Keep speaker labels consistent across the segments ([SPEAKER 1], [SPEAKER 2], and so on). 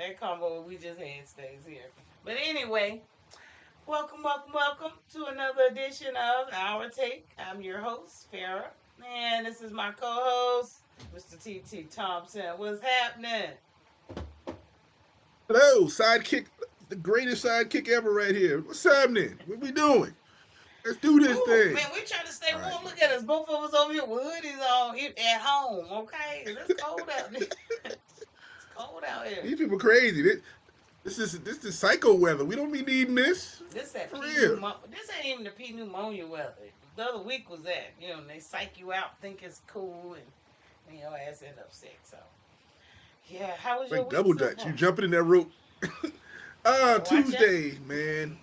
[SPEAKER 1] That combo we just had stays here. But anyway, welcome to another edition of Our Take. I'm your host, Farrah, and this is my co-host, Mr. T. Thompson. What's happening?
[SPEAKER 2] Hello, sidekick, the greatest sidekick ever right here. What's happening? What we doing? Let's do this
[SPEAKER 1] Ooh,
[SPEAKER 2] thing.
[SPEAKER 1] man, we trying to stay
[SPEAKER 2] All right.
[SPEAKER 1] warm. Look at us, both of us over here with hoodies on at home. Okay, it's cold out there. It's cold out here.
[SPEAKER 2] These people crazy. This is psycho weather. We don't be needing this.
[SPEAKER 1] This that
[SPEAKER 2] For
[SPEAKER 1] P
[SPEAKER 2] real.
[SPEAKER 1] pneumonia. This ain't even the P pneumonia weather. The other week was that. They psych you out, think it's cool, and your ass end up sick. So, yeah, how was your
[SPEAKER 2] Like
[SPEAKER 1] week
[SPEAKER 2] double
[SPEAKER 1] so
[SPEAKER 2] dutch.
[SPEAKER 1] far?
[SPEAKER 2] You jumping in that rope.
[SPEAKER 1] Watch out.
[SPEAKER 2] Tuesday, man.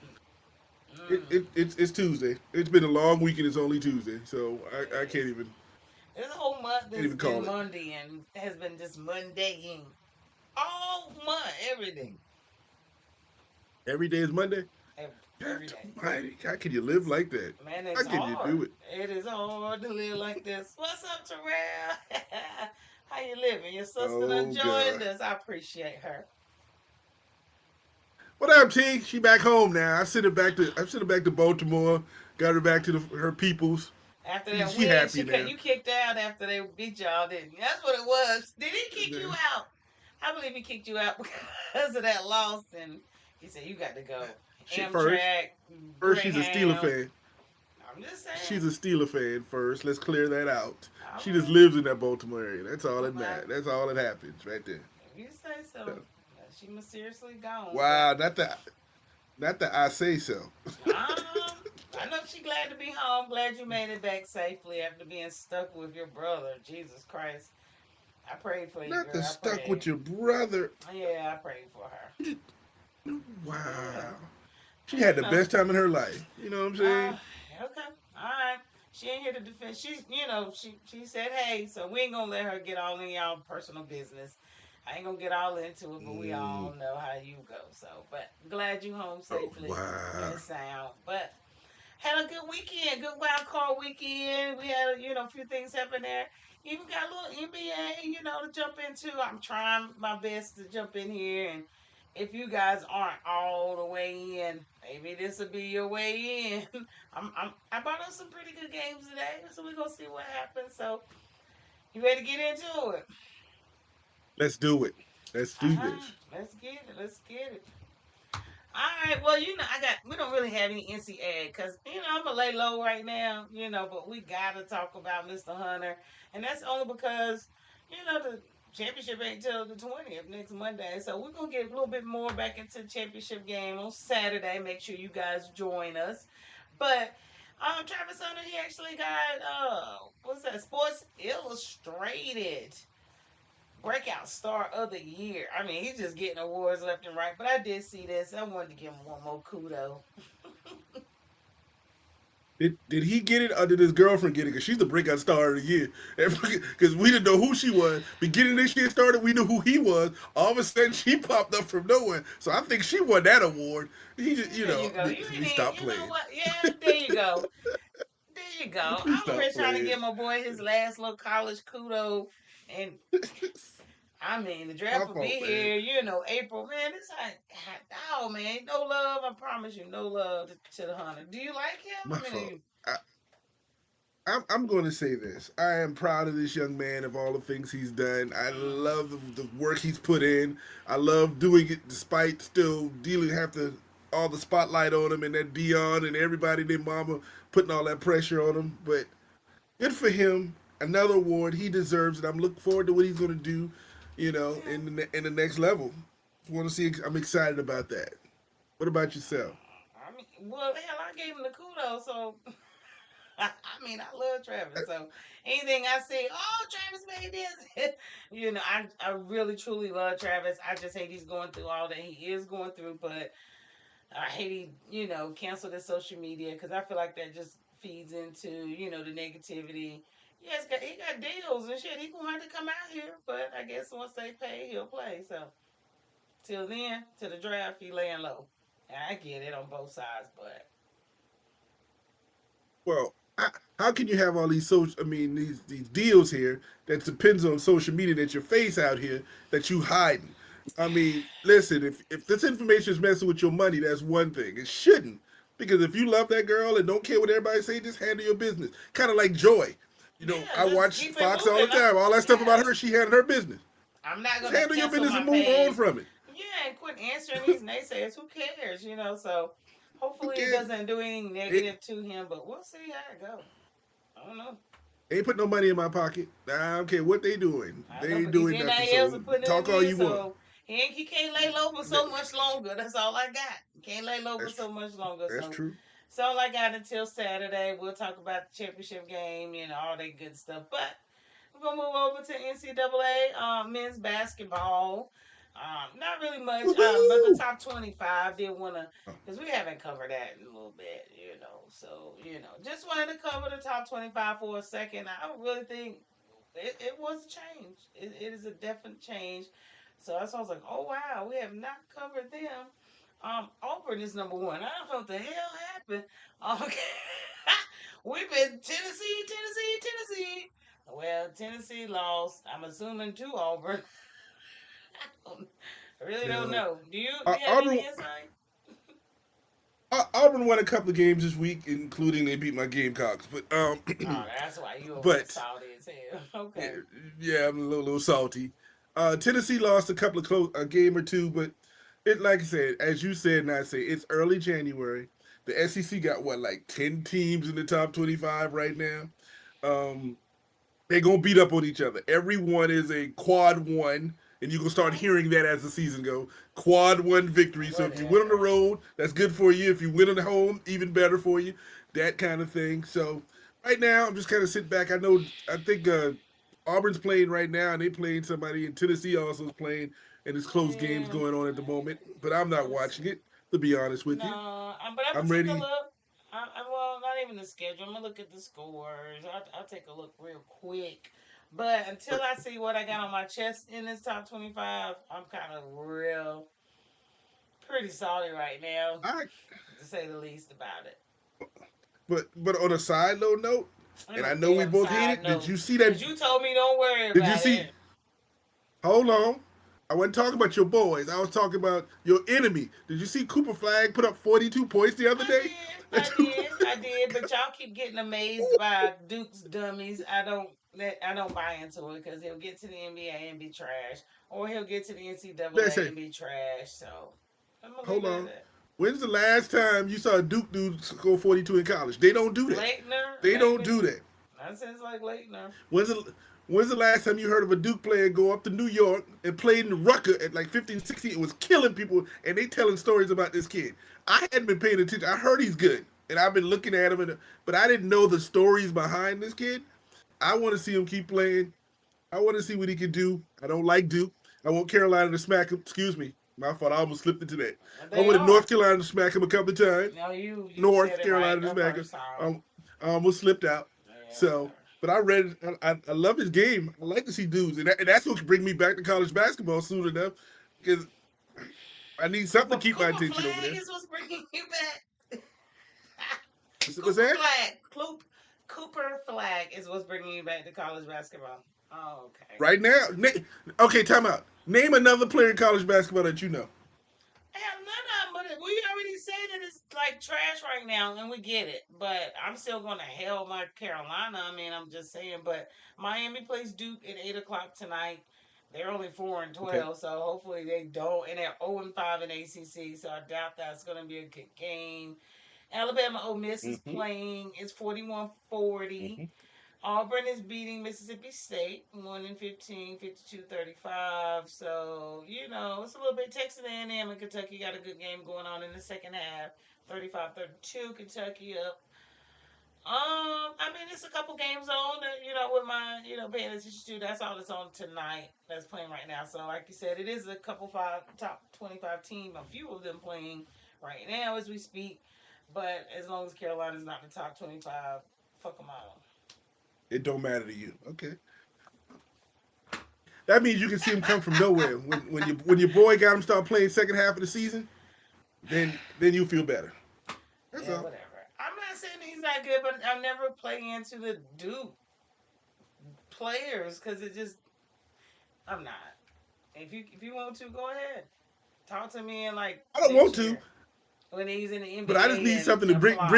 [SPEAKER 1] Mm,
[SPEAKER 2] It's Tuesday. It's been a long week and it's only Tuesday, so I
[SPEAKER 1] it
[SPEAKER 2] can't
[SPEAKER 1] is.
[SPEAKER 2] even
[SPEAKER 1] This whole month
[SPEAKER 2] can't
[SPEAKER 1] has
[SPEAKER 2] even
[SPEAKER 1] been
[SPEAKER 2] call it.
[SPEAKER 1] Monday and has been just Mondaying all month, every day,
[SPEAKER 2] Every day is Monday.
[SPEAKER 1] every, every
[SPEAKER 2] God
[SPEAKER 1] day.
[SPEAKER 2] almighty. How can you live like that?
[SPEAKER 1] Man,
[SPEAKER 2] How
[SPEAKER 1] it's
[SPEAKER 2] can you
[SPEAKER 1] hard.
[SPEAKER 2] do it?
[SPEAKER 1] It is hard to live like this. What's up, Terrell? How you living? Your sister done
[SPEAKER 2] Oh
[SPEAKER 1] joined
[SPEAKER 2] God.
[SPEAKER 1] us. I appreciate her.
[SPEAKER 2] What up, T? She back home now. I sent her back to Baltimore. Got her back to her peoples.
[SPEAKER 1] After
[SPEAKER 2] She,
[SPEAKER 1] that
[SPEAKER 2] she
[SPEAKER 1] win,
[SPEAKER 2] happy now.
[SPEAKER 1] you kicked out after they beat y'all, didn't you? That's what it was. Did he kick you out? I believe he kicked you out because of that loss, and he said you got to go.
[SPEAKER 2] She first,
[SPEAKER 1] Amtrak,
[SPEAKER 2] first she's a Steeler
[SPEAKER 1] Greyhound.
[SPEAKER 2] fan.
[SPEAKER 1] I'm just
[SPEAKER 2] She's
[SPEAKER 1] saying.
[SPEAKER 2] a Steeler fan first. Let's clear that out.
[SPEAKER 1] All
[SPEAKER 2] She just
[SPEAKER 1] right,
[SPEAKER 2] lives in that Baltimore area. That's all
[SPEAKER 1] all
[SPEAKER 2] that
[SPEAKER 1] right.
[SPEAKER 2] matters. That's all that happens right there.
[SPEAKER 1] If you say so. She mysteriously gone, but
[SPEAKER 2] Wow, not the I say so.
[SPEAKER 1] um, I know she glad to be home. Glad you made it back safely after being stuck with your brother. Jesus Christ. I prayed for you,
[SPEAKER 2] Not the
[SPEAKER 1] girl. I
[SPEAKER 2] stuck
[SPEAKER 1] prayed.
[SPEAKER 2] with your brother.
[SPEAKER 1] Yeah, I prayed for her.
[SPEAKER 2] Wow. She
[SPEAKER 1] Well,
[SPEAKER 2] had the best time in her life. You know what I'm
[SPEAKER 1] Uh,
[SPEAKER 2] saying?
[SPEAKER 1] okay, all right. She ain't here to defend. She said, hey, so we ain't gonna let her get all in y'all personal business. I ain't gonna get all into it, but we
[SPEAKER 2] Mm.
[SPEAKER 1] all know how you go. So, but glad you home
[SPEAKER 2] Oh
[SPEAKER 1] safely
[SPEAKER 2] wow.
[SPEAKER 1] and sound. But had a good weekend, good wild card weekend. We had, a few things happen there. Even got a little NBA, to jump into. I'm trying my best to jump in here, and if you guys aren't all the way in, maybe this will be your way in. I brought up some pretty good games today, so we're gonna see what happens. So you ready to get into it?
[SPEAKER 2] Let's do it. Let's
[SPEAKER 1] All
[SPEAKER 2] do
[SPEAKER 1] right,
[SPEAKER 2] this.
[SPEAKER 1] let's get it. Let's get it. All right. Well, we don't really have any NCAA because I'm gonna lay low right now. But we gotta talk about Mr. Hunter, and that's only because the championship ain't till the 20th next Monday. So we're gonna get a little bit more back into the championship game on Saturday. Make sure you guys join us. But Travis Hunter, he actually got what's that? Sports Illustrated breakout star of the year. I mean, he's just getting awards left and right. But I did see this. I wanted to give him one more kudo.
[SPEAKER 2] Did he get it or did his girlfriend get it? Because she's the breakout star of the year. Because we didn't know who she was. Beginning this year started, we knew who he was. All of a sudden, she popped up from nowhere. So I think she won that award. He just,
[SPEAKER 1] There you go. You
[SPEAKER 2] let
[SPEAKER 1] ain't
[SPEAKER 2] me
[SPEAKER 1] even,
[SPEAKER 2] stop
[SPEAKER 1] you know
[SPEAKER 2] playing.
[SPEAKER 1] what? Yeah, there you go. There you go.
[SPEAKER 2] Let me
[SPEAKER 1] I'm over
[SPEAKER 2] stop
[SPEAKER 1] here trying to
[SPEAKER 2] playing.
[SPEAKER 1] give my boy his last little college kudo. And I mean, the
[SPEAKER 2] My
[SPEAKER 1] draft will be
[SPEAKER 2] fault, man.
[SPEAKER 1] here, April. Man, it's like, God, oh, man. No love. I promise you, no love to the Hunter. Do you like him?
[SPEAKER 2] My
[SPEAKER 1] I
[SPEAKER 2] fault.
[SPEAKER 1] mean,
[SPEAKER 2] I'm going to say this. I am proud of this young man of all the things he's done. I
[SPEAKER 1] mm,
[SPEAKER 2] love the work he's put in. I love doing it despite still dealing have to all the spotlight on him and that Dion and everybody, their mama putting all that pressure on him. But good for him. Another award he deserves it. I'm looking forward to what he's going to do.
[SPEAKER 1] yeah.
[SPEAKER 2] In the next level. Want to see? I'm excited about that. What about yourself?
[SPEAKER 1] I mean, well, hell, I gave him the kudos, so I mean, I love Travis. So anything I say, oh, Travis made this. I really truly love Travis. I just hate he's going through all that he is going through, but I hate he canceled his social media because I feel like that just feeds into the negativity. Yes, he got deals and shit. He gonna have to come out here, but I guess once they pay, he'll play. So till then, to the draft, he laying low. And I get it on both sides, but
[SPEAKER 2] Well, how can you have all these social? I mean, these deals here that depends on social media that your face out here that you hiding. I mean, listen, if this information is messing with your money, that's one thing. It shouldn't. Because if you love that girl and don't care what everybody say, just handle your business. Kind of like Joy. You know,
[SPEAKER 1] Yeah,
[SPEAKER 2] I
[SPEAKER 1] just
[SPEAKER 2] watch
[SPEAKER 1] keep it
[SPEAKER 2] Fox all the
[SPEAKER 1] moving.
[SPEAKER 2] time. All that stuff about
[SPEAKER 1] Yeah,
[SPEAKER 2] her, she handled her business.
[SPEAKER 1] I'm not
[SPEAKER 2] Just
[SPEAKER 1] gonna
[SPEAKER 2] handle your
[SPEAKER 1] cancel
[SPEAKER 2] business
[SPEAKER 1] my
[SPEAKER 2] and move on
[SPEAKER 1] page.
[SPEAKER 2] from it.
[SPEAKER 1] Yeah, and quit answering these naysayers. Who cares? So
[SPEAKER 2] Who
[SPEAKER 1] hopefully it
[SPEAKER 2] cares?
[SPEAKER 1] doesn't do anything
[SPEAKER 2] It
[SPEAKER 1] negative to him, but we'll see how it go. I don't know.
[SPEAKER 2] ain't put no money in my pocket. I don't care what they doing.
[SPEAKER 1] I
[SPEAKER 2] They
[SPEAKER 1] know,
[SPEAKER 2] ain't
[SPEAKER 1] but these
[SPEAKER 2] doing nothing.
[SPEAKER 1] NILs
[SPEAKER 2] So
[SPEAKER 1] are putting him
[SPEAKER 2] talk all
[SPEAKER 1] in,
[SPEAKER 2] you want.
[SPEAKER 1] so he can't lay low for
[SPEAKER 2] That,
[SPEAKER 1] so much longer. That's all I got. He can't lay low for
[SPEAKER 2] that's
[SPEAKER 1] so much longer.
[SPEAKER 2] that's
[SPEAKER 1] So
[SPEAKER 2] true.
[SPEAKER 1] that's all I got until Saturday. We'll talk about the championship game, all that good stuff. But we're gonna move over to NCAA men's basketball. Not really much, but the
[SPEAKER 2] Woohoo!
[SPEAKER 1] top 25 did want to,
[SPEAKER 2] Oh,
[SPEAKER 1] because we haven't covered that in a little bit. So, just wanted to cover the top 25 for a second. I really think it was a change. It is a definite change. So that's why I was like, oh, wow, we have not covered them. Auburn is number one. I don't know what the hell happened. Okay. We've been Tennessee. Well, Tennessee lost. I'm assuming to Auburn. I really don't
[SPEAKER 2] no.
[SPEAKER 1] know. Do you have any
[SPEAKER 2] Auburn
[SPEAKER 1] insight?
[SPEAKER 2] Auburn won a couple of games this week, including they beat my Gamecocks. But
[SPEAKER 1] Oh, that's why you over there
[SPEAKER 2] but
[SPEAKER 1] salty as hell.
[SPEAKER 2] yeah,
[SPEAKER 1] Okay.
[SPEAKER 2] yeah, I'm a little salty. Tennessee lost a couple of a game or two, but it like I said, as you said, and I say, it's early January. The SEC got what, like 10 teams in the top 25 right now. Um, they're gonna beat up on each other. Everyone is a quad one, and you can start hearing that as the season go. Quad one victory. So if you win on the
[SPEAKER 1] Whatever.
[SPEAKER 2] road, that's good for you. If you win at home, even better for you. That kind of thing. So right now, I'm just kind of sitting back. I think Auburn's playing right now, and they playing somebody, and Tennessee also is playing, and there's close games
[SPEAKER 1] Yeah.
[SPEAKER 2] going on at the moment. But I'm not
[SPEAKER 1] Let's
[SPEAKER 2] watching
[SPEAKER 1] see.
[SPEAKER 2] it, to be honest with you.
[SPEAKER 1] No, but I'm gonna
[SPEAKER 2] I'm
[SPEAKER 1] take a
[SPEAKER 2] ready.
[SPEAKER 1] look. Well, not even the schedule. I'm gonna look at the scores. I'll take a look real quick. But until
[SPEAKER 2] But
[SPEAKER 1] I see what I got on my chest in this top 25, I'm kind of pretty solid right now,
[SPEAKER 2] I
[SPEAKER 1] to say the least about it.
[SPEAKER 2] but on a side note,
[SPEAKER 1] Ain't
[SPEAKER 2] and
[SPEAKER 1] no
[SPEAKER 2] I know we
[SPEAKER 1] damn
[SPEAKER 2] both hate
[SPEAKER 1] side
[SPEAKER 2] it. Did
[SPEAKER 1] note,
[SPEAKER 2] you see that?
[SPEAKER 1] cause you told me don't worry
[SPEAKER 2] Did you
[SPEAKER 1] about
[SPEAKER 2] see?
[SPEAKER 1] it.
[SPEAKER 2] Hold on. I wasn't talking about your boys. I was talking about your enemy. Did you see Cooper Flag put up 42 points the other
[SPEAKER 1] I
[SPEAKER 2] day?
[SPEAKER 1] did, I did, I did. But y'all keep getting amazed by Duke's dummies. I don't buy into it because he'll get to the NBA and be trash, or he'll get to the
[SPEAKER 2] Let's
[SPEAKER 1] NCAA
[SPEAKER 2] say,
[SPEAKER 1] and be trash. So I'm gonna leave
[SPEAKER 2] hold
[SPEAKER 1] it at
[SPEAKER 2] on.
[SPEAKER 1] that.
[SPEAKER 2] When's the last time you saw a Duke dude score 42 in college? They don't do that. They don't
[SPEAKER 1] Lately,
[SPEAKER 2] do that.
[SPEAKER 1] that sounds like Leitner.
[SPEAKER 2] When's the When's the last time you heard of a Duke player go up to New York and played in Rucker at like 15, 16 and was killing people and they telling stories about this kid? I hadn't been paying attention. I heard he's good and I've been looking at him, but I didn't know the stories behind this kid. I want to see him keep playing. I want to see what he can do. I don't like Duke. I want Carolina to smack him. Excuse me. My fault. I almost slipped into that. I
[SPEAKER 1] They
[SPEAKER 2] wanted
[SPEAKER 1] are.
[SPEAKER 2] North Carolina to smack him a couple of times.
[SPEAKER 1] No, you said
[SPEAKER 2] North
[SPEAKER 1] it right
[SPEAKER 2] Carolina to
[SPEAKER 1] the
[SPEAKER 2] smack him.
[SPEAKER 1] first time.
[SPEAKER 2] I almost slipped out.
[SPEAKER 1] Yeah,
[SPEAKER 2] So,
[SPEAKER 1] whatever.
[SPEAKER 2] but I read. I love his game. I like to see dudes, and that's what can bring me back to college basketball soon enough because I need something to keep my
[SPEAKER 1] Cooper
[SPEAKER 2] attention over
[SPEAKER 1] Flag
[SPEAKER 2] there.
[SPEAKER 1] is what's bringing you back.
[SPEAKER 2] What's
[SPEAKER 1] Cooper
[SPEAKER 2] that?
[SPEAKER 1] Flag. Cooper Flag is what's bringing you back to college basketball. Oh, okay.
[SPEAKER 2] Right now? Okay, time out. Name another player in college basketball that you know.
[SPEAKER 1] Hell, none of them. But we already say that it's like trash right now, and we get it. But I'm still gonna hell my Carolina. I mean, I'm just saying. But Miami plays Duke at 8 o'clock tonight. They're only 4 and
[SPEAKER 2] Okay.
[SPEAKER 1] 12, so hopefully they don't. And they're 0 and 5 in ACC, so I doubt that's gonna be a good game. Alabama Ole Miss is
[SPEAKER 2] Mm-hmm.
[SPEAKER 1] playing. It's 41-40.
[SPEAKER 2] Mm-hmm.
[SPEAKER 1] Auburn is beating Mississippi State 1 and 15, 52-35. So, it's a little bit. Texas A&M and Kentucky got a good game going on in the second half. 35-32, Kentucky up. I mean, it's a couple games on that, with my, paying attention to. That's all that's on tonight that's playing right now. So, like you said, it is a couple top 25 team, a few of them playing right now as we speak. But as long as Carolina's not in the top 25, fuck them all.
[SPEAKER 2] It don't matter to you. Okay. That means you can see him come from nowhere. When your boy got him start playing second half of the season, then you feel better. That's
[SPEAKER 1] Yeah,
[SPEAKER 2] all.
[SPEAKER 1] whatever. I'm not saying he's not good, but I'm never playing into the Duke players because I'm not. If you want to, go ahead. Talk to me in like
[SPEAKER 2] I don't want
[SPEAKER 1] next
[SPEAKER 2] to,
[SPEAKER 1] year when he's in the
[SPEAKER 2] but I just
[SPEAKER 1] NBA
[SPEAKER 2] need
[SPEAKER 1] and
[SPEAKER 2] something to
[SPEAKER 1] a flop.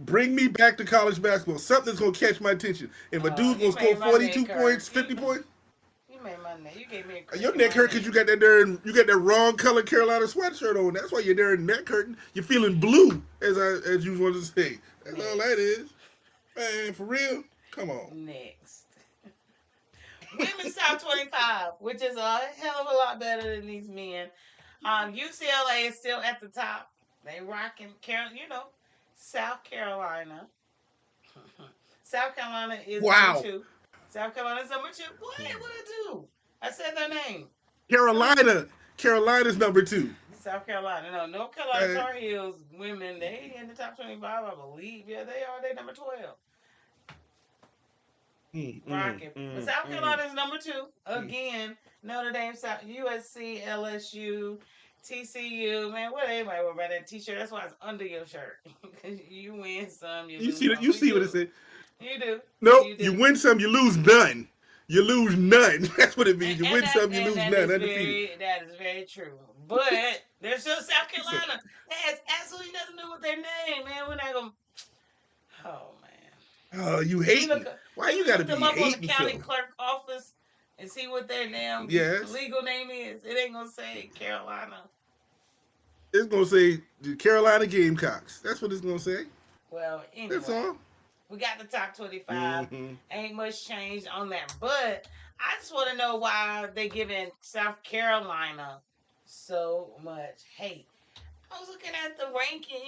[SPEAKER 2] bring me back to college basketball. Something that's gonna catch my attention. If a dude's gonna
[SPEAKER 1] You
[SPEAKER 2] score
[SPEAKER 1] made my neck
[SPEAKER 2] 42
[SPEAKER 1] hurt.
[SPEAKER 2] points, 50 points,
[SPEAKER 1] You made my neck. You gave me a crick
[SPEAKER 2] your
[SPEAKER 1] in
[SPEAKER 2] neck
[SPEAKER 1] my
[SPEAKER 2] hurt because
[SPEAKER 1] neck.
[SPEAKER 2] you got that there and you got that wrong color Carolina sweatshirt on. That's why you're there neck hurting. You're feeling blue, as you wanted to say. That's all that
[SPEAKER 1] Next.
[SPEAKER 2] is, man. For real, come on.
[SPEAKER 1] Next. Women's top 25, which is a hell of a lot better than these men. UCLA is still at the top. They rocking South Carolina. South Carolina is number
[SPEAKER 2] Wow,
[SPEAKER 1] two. South Carolina is number two. What? What I do? I said their name. What I do?
[SPEAKER 2] Carolina's number two.
[SPEAKER 1] South Carolina. No, North Carolina
[SPEAKER 2] Uh,
[SPEAKER 1] Tar Heels women. They in the top 25, I believe. Yeah, they are. They number 12. Rocket. But South
[SPEAKER 2] mm.
[SPEAKER 1] Carolina is number two. Again, Notre Dame, South, USC, LSU, TCU. Man, what everybody wear about that t-shirt? That's why it's under your shirt. Because you win some, you
[SPEAKER 2] You
[SPEAKER 1] lose
[SPEAKER 2] see that?
[SPEAKER 1] some.
[SPEAKER 2] You
[SPEAKER 1] We
[SPEAKER 2] see what it
[SPEAKER 1] do.
[SPEAKER 2] said?
[SPEAKER 1] You do.
[SPEAKER 2] Nope.
[SPEAKER 1] You
[SPEAKER 2] You
[SPEAKER 1] do.
[SPEAKER 2] win some, you lose none. You lose none. That's what it
[SPEAKER 1] And,
[SPEAKER 2] means. You
[SPEAKER 1] and
[SPEAKER 2] win
[SPEAKER 1] that
[SPEAKER 2] some, you
[SPEAKER 1] and
[SPEAKER 2] lose
[SPEAKER 1] that
[SPEAKER 2] none.
[SPEAKER 1] is
[SPEAKER 2] Undefeated.
[SPEAKER 1] very true. But they're still South
[SPEAKER 2] So,
[SPEAKER 1] Carolina. That has absolutely nothing to do with their name, man. We're not gonna. Oh man.
[SPEAKER 2] oh, you
[SPEAKER 1] You look
[SPEAKER 2] hating? Why
[SPEAKER 1] you
[SPEAKER 2] you gotta
[SPEAKER 1] look them
[SPEAKER 2] be
[SPEAKER 1] up on the
[SPEAKER 2] hating
[SPEAKER 1] county
[SPEAKER 2] so?
[SPEAKER 1] clerk office and see what their damn
[SPEAKER 2] Yes,
[SPEAKER 1] legal name is. It ain't gonna say Carolina.
[SPEAKER 2] it's gonna say the Carolina Gamecocks. That's what it's gonna say.
[SPEAKER 1] Well,
[SPEAKER 2] That's
[SPEAKER 1] anyway,
[SPEAKER 2] all.
[SPEAKER 1] we got the top 25.
[SPEAKER 2] Mm-hmm.
[SPEAKER 1] Ain't much changed on that. But I just want to know why they giving South Carolina so much hate. I was looking at the ranking,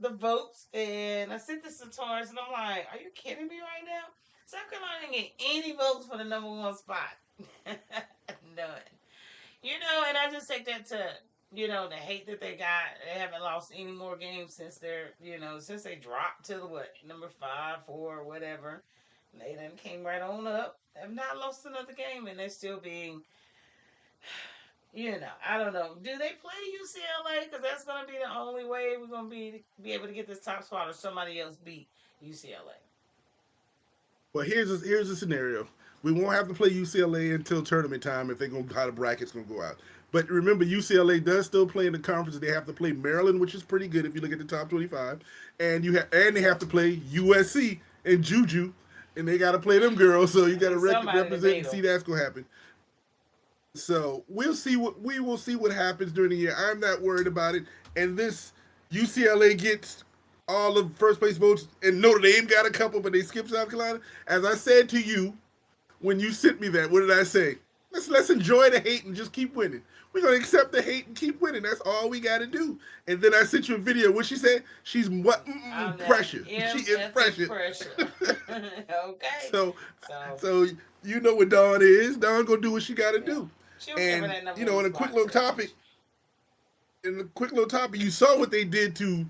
[SPEAKER 1] the votes, and I sent this to Torrence, and I'm like, are you kidding me right now? South Carolina didn't get any votes for the number one spot. None. And I just take that to, the hate that they got. They haven't lost any more games since they dropped to the what, number 5, 4, whatever. They then came right on up. Have not lost another game, and they're still being, I don't know. Do they play UCLA? Because that's going to be the only way we're going to be able to get this top spot, or somebody else beat UCLA.
[SPEAKER 2] Well, here's a scenario. We won't have to play UCLA until tournament time if they're gonna how the brackets gonna go out. But remember, UCLA does still play in the conference. They have to play Maryland, which is pretty good if you look at the top 25, and they have
[SPEAKER 1] Yep.
[SPEAKER 2] to play USC and Juju, and they got to play them girls. So you got to
[SPEAKER 1] Somebody to
[SPEAKER 2] represent
[SPEAKER 1] beat
[SPEAKER 2] and see
[SPEAKER 1] them.
[SPEAKER 2] that's gonna happen. So we will see what happens during the year. I'm not worried about it. And this UCLA gets all of first place votes, and Notre Dame got a couple, but they skipped South Carolina. As I said to you when you sent me that, what did I say? Let's enjoy the hate and just keep winning. We're gonna accept the hate and keep winning. That's all we got to do. And then I sent you a video. What she said? She's what?
[SPEAKER 1] I'm that
[SPEAKER 2] Pressure. She is
[SPEAKER 1] MFing
[SPEAKER 2] pressure.
[SPEAKER 1] pressure. Okay.
[SPEAKER 2] so,
[SPEAKER 1] So,
[SPEAKER 2] so you know what Dawn is. Dawn gonna do what she got to
[SPEAKER 1] yeah.
[SPEAKER 2] do.
[SPEAKER 1] She was there for
[SPEAKER 2] And
[SPEAKER 1] that number
[SPEAKER 2] you know,
[SPEAKER 1] one
[SPEAKER 2] in a quick
[SPEAKER 1] spot,
[SPEAKER 2] little
[SPEAKER 1] pretty
[SPEAKER 2] topic,
[SPEAKER 1] much.
[SPEAKER 2] you saw what they did to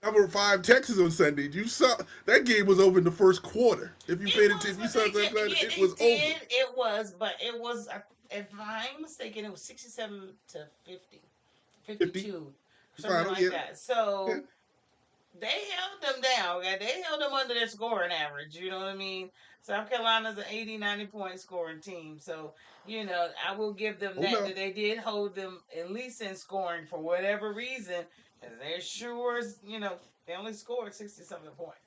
[SPEAKER 2] number 5 Texas on Sunday. You saw that game was over in the first quarter. If you
[SPEAKER 1] It
[SPEAKER 2] paid
[SPEAKER 1] was,
[SPEAKER 2] attention, you
[SPEAKER 1] but
[SPEAKER 2] saw
[SPEAKER 1] they
[SPEAKER 2] South
[SPEAKER 1] did.
[SPEAKER 2] Carolina.
[SPEAKER 1] Yeah,
[SPEAKER 2] It
[SPEAKER 1] they
[SPEAKER 2] was over.
[SPEAKER 1] did. It was, but it was. If I'm mistaken, it was 67-50,
[SPEAKER 2] 50
[SPEAKER 1] 52, something
[SPEAKER 2] final.
[SPEAKER 1] like
[SPEAKER 2] Yeah,
[SPEAKER 1] that.
[SPEAKER 2] yeah.
[SPEAKER 1] So they held them down. Okay? They held them under their scoring average. You know what I mean? South Carolina's an 80, 90 point scoring team. So, I will give them
[SPEAKER 2] Oh
[SPEAKER 1] that.
[SPEAKER 2] no.
[SPEAKER 1] That they did hold them at least in scoring for whatever reason. And they sure, they only scored 60 something points.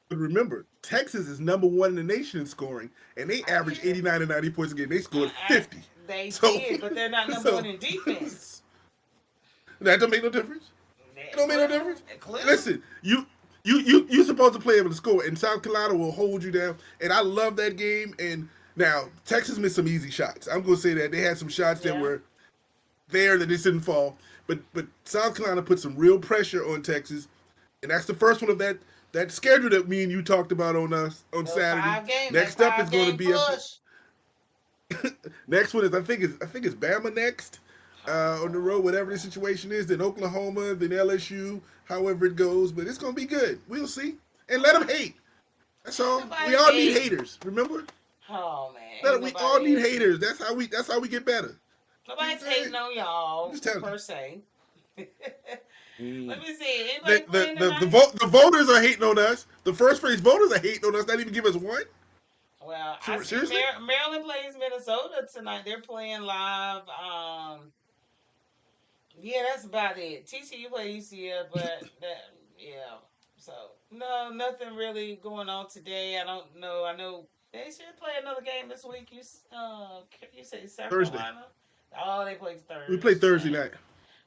[SPEAKER 2] But remember, Texas is number 1 in the nation in scoring, and they
[SPEAKER 1] I
[SPEAKER 2] average
[SPEAKER 1] get it.
[SPEAKER 2] 89 and 90 points a game. They scored
[SPEAKER 1] I,
[SPEAKER 2] 50.
[SPEAKER 1] they
[SPEAKER 2] So,
[SPEAKER 1] did, but they're not number one
[SPEAKER 2] so
[SPEAKER 1] in defense.
[SPEAKER 2] that don't make no difference. It don't make no
[SPEAKER 1] Well,
[SPEAKER 2] difference.
[SPEAKER 1] clearly.
[SPEAKER 2] Listen, you supposed to play able to score, and South Carolina will hold you down. And I love that game. And now Texas missed some easy shots. I'm gonna say that they had some shots that
[SPEAKER 1] Yeah.
[SPEAKER 2] were there that just didn't fall. But South Carolina put some real pressure on Texas, and that's the first one of that schedule that me and you talked about on us on
[SPEAKER 1] Those
[SPEAKER 2] Saturday.
[SPEAKER 1] 5 games, that
[SPEAKER 2] Next up is
[SPEAKER 1] five
[SPEAKER 2] going to
[SPEAKER 1] game
[SPEAKER 2] be a
[SPEAKER 1] push.
[SPEAKER 2] next one is I think it's Bama next on the road,
[SPEAKER 1] Oh,
[SPEAKER 2] whatever the situation is. Then Oklahoma, then LSU, however it goes. But it's gonna be good. We'll see. And let them hate. That's
[SPEAKER 1] ain't
[SPEAKER 2] all. We
[SPEAKER 1] nobody
[SPEAKER 2] all need
[SPEAKER 1] hating.
[SPEAKER 2] haters. Remember?
[SPEAKER 1] Oh man, ain't
[SPEAKER 2] We all
[SPEAKER 1] nobody
[SPEAKER 2] need
[SPEAKER 1] hating.
[SPEAKER 2] haters. That's how we get better.
[SPEAKER 1] Nobody's hating on
[SPEAKER 2] I'm
[SPEAKER 1] y'all
[SPEAKER 2] just telling
[SPEAKER 1] per se.
[SPEAKER 2] you.
[SPEAKER 1] Let me see. Anybody playing
[SPEAKER 2] The
[SPEAKER 1] tonight?
[SPEAKER 2] vote the voters are hating on us. The first place voters are hating on us. Not even give us one.
[SPEAKER 1] Well, I see
[SPEAKER 2] Seriously?
[SPEAKER 1] Maryland plays Minnesota tonight. They're playing live. Yeah, that's about it. TCU play UCF, but that yeah. So no, nothing really going on today. I don't know. I know they should play another game this week. You say South
[SPEAKER 2] Thursday.
[SPEAKER 1] Carolina? Oh, they play
[SPEAKER 2] We play Thursday
[SPEAKER 1] Thursday.
[SPEAKER 2] night.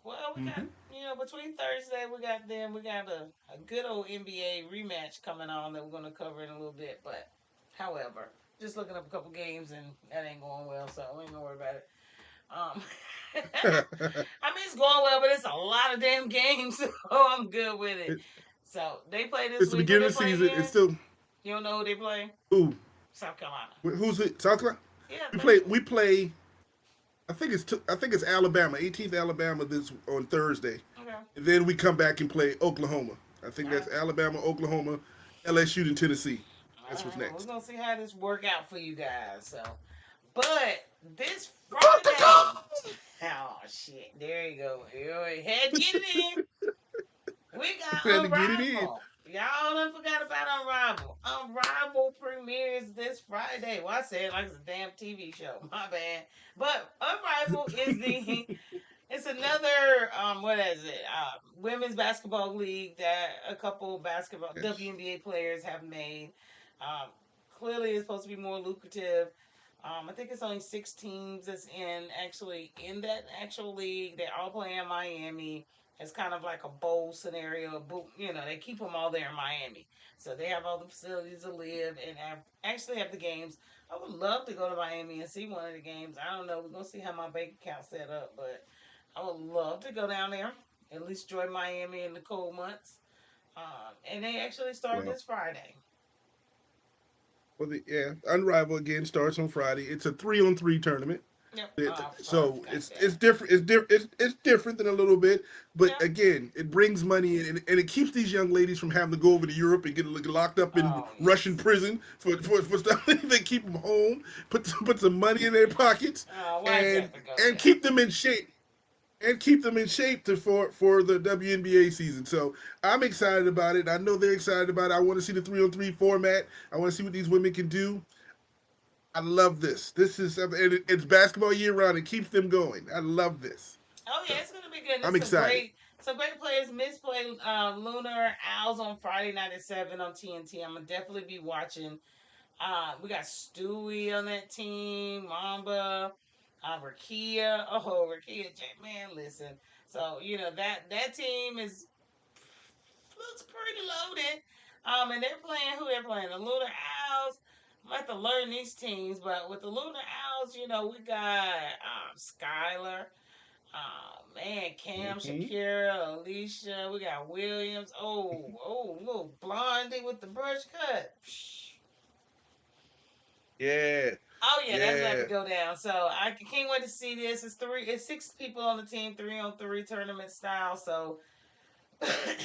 [SPEAKER 1] Well, we got
[SPEAKER 2] Hmm.
[SPEAKER 1] between Thursday we got them. We got a good old NBA rematch coming on that we're gonna cover in a little bit. But however, just looking up a couple games and that ain't going well, so we ain't gonna worry about it. Um, I mean, it's going well, but it's a lot of damn games, so I'm good with it.
[SPEAKER 2] it,
[SPEAKER 1] So they play this
[SPEAKER 2] it's the
[SPEAKER 1] week. Who
[SPEAKER 2] beginning
[SPEAKER 1] they
[SPEAKER 2] of the
[SPEAKER 1] play
[SPEAKER 2] season. It's
[SPEAKER 1] again?
[SPEAKER 2] still
[SPEAKER 1] You don't know who they play?
[SPEAKER 2] who?
[SPEAKER 1] South Carolina.
[SPEAKER 2] Who's it? South Carolina.
[SPEAKER 1] Yeah,
[SPEAKER 2] We play.
[SPEAKER 1] Thursday.
[SPEAKER 2] We play. I think it's Alabama. 18th Alabama this on Thursday,
[SPEAKER 1] Okay.
[SPEAKER 2] and then we come back and play Oklahoma. I think
[SPEAKER 1] All
[SPEAKER 2] that's
[SPEAKER 1] right.
[SPEAKER 2] Alabama, Oklahoma, LSU, and Tennessee.
[SPEAKER 1] All
[SPEAKER 2] That's what's
[SPEAKER 1] right. Well, we're
[SPEAKER 2] next.
[SPEAKER 1] gonna see how this work out for you guys. So, but this
[SPEAKER 2] About to
[SPEAKER 1] Friday.
[SPEAKER 2] go.
[SPEAKER 1] Oh shit! There you go. You had to get it in. We
[SPEAKER 2] We
[SPEAKER 1] got
[SPEAKER 2] had to get it in.
[SPEAKER 1] Unrivaled. Y'all done forgot about Unrivaled. Unrivaled premieres this Friday. Well, I said it like it's a damn TV show. My bad. But Unrivaled is the it's another what is it? Women's basketball league that a couple basketball
[SPEAKER 2] Yes.
[SPEAKER 1] WNBA players have made. Um, Clearly, it's supposed to be more lucrative. I think it's only 6 teams that's in that actual league. They all play in Miami. It's kind of like a bowl scenario. They keep them all there in Miami, so they have all the facilities to live and actually have the games. I would love to go to Miami and see one of the games. I don't know. We're gonna see how my bank account set up, but I would love to go down there. At least enjoy Miami in the cold months. And they actually start
[SPEAKER 2] Well,
[SPEAKER 1] this Friday.
[SPEAKER 2] yeah, Unrivaled again starts on Friday. It's a 3-on-3 tournament.
[SPEAKER 1] Yep. Oh,
[SPEAKER 2] It,
[SPEAKER 1] I'm sorry, I
[SPEAKER 2] so
[SPEAKER 1] forgot
[SPEAKER 2] it's
[SPEAKER 1] that.
[SPEAKER 2] different. It's different than a little bit, but
[SPEAKER 1] Yep.
[SPEAKER 2] again, it brings money in, and it keeps these young ladies from having to go over to Europe and get locked up in
[SPEAKER 1] Oh
[SPEAKER 2] Russian
[SPEAKER 1] yes.
[SPEAKER 2] prison for stuff. They keep them home, put some money in their pockets,
[SPEAKER 1] Oh, why you
[SPEAKER 2] and
[SPEAKER 1] have to go
[SPEAKER 2] and
[SPEAKER 1] there?
[SPEAKER 2] keep them in shape. And keep them in shape for the WNBA season. So I'm excited about it. I know they're excited about it. I want to see the 3-on-3 format. I want to see what these women can do. I love this. This is it's basketball year round. It keeps them going. I love this.
[SPEAKER 1] Oh yeah,
[SPEAKER 2] So
[SPEAKER 1] it's gonna be good.
[SPEAKER 2] I'm
[SPEAKER 1] There's
[SPEAKER 2] excited.
[SPEAKER 1] some great players. Miss play Lunar Owls on Friday night at 7 on TNT. I'm gonna definitely be watching. We got Stewie on that team, Mamba, Rakia. Oh, Rakia, man, listen. So that team is looks pretty loaded. And they're playing who they're playing. The Lunar Owls. I have to learn these teams, but with the Lunar Owls, we got Skylar. Man, Cam,
[SPEAKER 2] Hmm.
[SPEAKER 1] Shakira, Alicia. We got Williams. Little blondie with the brush cut.
[SPEAKER 2] Yeah,
[SPEAKER 1] Oh yeah, that's about to
[SPEAKER 2] yeah.
[SPEAKER 1] go down. So I can't wait to see this. It's 6 people on the team, 3-on-3 tournament style. So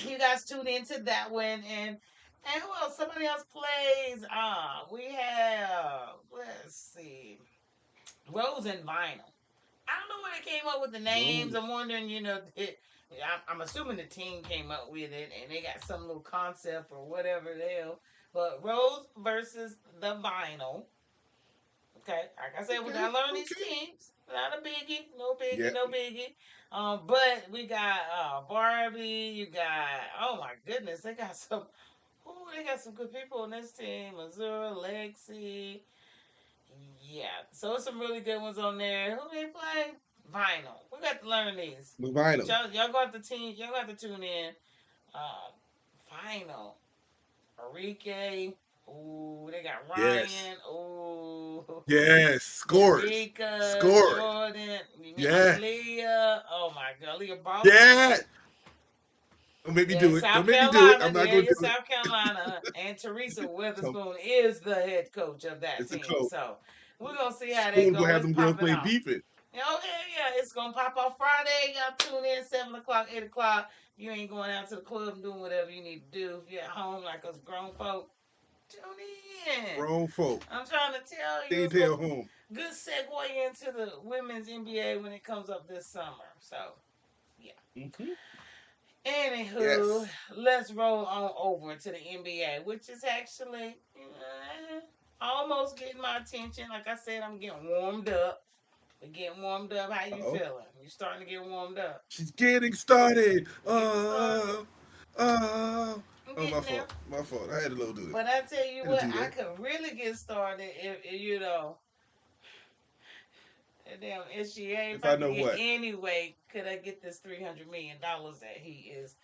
[SPEAKER 1] you guys tune into that one, and who else? Somebody else plays. We have let's see, Rose and Vinyl. I don't know where they came up with the names.
[SPEAKER 2] Rose.
[SPEAKER 1] I'm wondering, I'm assuming the team came up with it and they got some little concept or whatever the hell. But Rose versus the Vinyl. Okay, like I said, we
[SPEAKER 2] Okay,
[SPEAKER 1] gotta learn these
[SPEAKER 2] okay.
[SPEAKER 1] teams. Not a biggie, no biggie,
[SPEAKER 2] Yeah.
[SPEAKER 1] no biggie. But we got Barbie. You got my goodness, they got some. Ooh, they got some good people on this team. Azura, Lexi. Yeah, so it's some really good ones on there. Who they play? Vinyl. We got to learn these. But
[SPEAKER 2] Vinyl.
[SPEAKER 1] y'all got the team. Y'all got to tune in. Uh, Vinyl. Enrique. Ooh, they got
[SPEAKER 2] Yes.
[SPEAKER 1] Ryan. Ooh,
[SPEAKER 2] Yes. Scores.
[SPEAKER 1] Danica,
[SPEAKER 2] Scores.
[SPEAKER 1] Jordan,
[SPEAKER 2] Yeah.
[SPEAKER 1] Leah. Oh my God, Leah Boston.
[SPEAKER 2] Yeah. Don't make me
[SPEAKER 1] Yeah,
[SPEAKER 2] do it. Don't
[SPEAKER 1] South
[SPEAKER 2] make me do it.
[SPEAKER 1] Carolina.
[SPEAKER 2] I'm not
[SPEAKER 1] Yeah,
[SPEAKER 2] going
[SPEAKER 1] you're
[SPEAKER 2] to do it.
[SPEAKER 1] South Carolina. And Teresa
[SPEAKER 2] So
[SPEAKER 1] Witherspoon is the head coach of that
[SPEAKER 2] it's a
[SPEAKER 1] team.
[SPEAKER 2] coat.
[SPEAKER 1] So we're gonna see how they
[SPEAKER 2] Spoon gonna
[SPEAKER 1] go.
[SPEAKER 2] have
[SPEAKER 1] It's
[SPEAKER 2] them girls
[SPEAKER 1] popping
[SPEAKER 2] play
[SPEAKER 1] off.
[SPEAKER 2] defense.
[SPEAKER 1] Oh yeah, it's gonna pop off Friday. Y'all tune in 7 o'clock, 8 o'clock. You ain't going out to the club and doing whatever you need to do. If you're at home like us grown folk, tune in.
[SPEAKER 2] Grown folk.
[SPEAKER 1] I'm trying to tell you,
[SPEAKER 2] Stay
[SPEAKER 1] it's gonna
[SPEAKER 2] tail home.
[SPEAKER 1] good segue into the women's NBA when it comes up this summer. So yeah.
[SPEAKER 2] Hmm.
[SPEAKER 1] Anywho,
[SPEAKER 2] Yes.
[SPEAKER 1] let's roll on over to the NBA, which is actually almost getting my attention. Like I said, I'm getting warmed up. We're getting warmed up. How you
[SPEAKER 2] Uh-oh.
[SPEAKER 1] feeling? You starting to get warmed up?
[SPEAKER 2] She's getting started.
[SPEAKER 1] We're getting started.
[SPEAKER 2] Uh.
[SPEAKER 1] I'm
[SPEAKER 2] Oh, my
[SPEAKER 1] getting there.
[SPEAKER 2] fault. My fault. I had to little do that.
[SPEAKER 1] But I tell you
[SPEAKER 2] I had
[SPEAKER 1] what,
[SPEAKER 2] to do
[SPEAKER 1] I
[SPEAKER 2] that.
[SPEAKER 1] could really get started if you know, damn SGA. If
[SPEAKER 2] If
[SPEAKER 1] I
[SPEAKER 2] I
[SPEAKER 1] could
[SPEAKER 2] know
[SPEAKER 1] get
[SPEAKER 2] what.
[SPEAKER 1] any way, could I get this $300 million that he is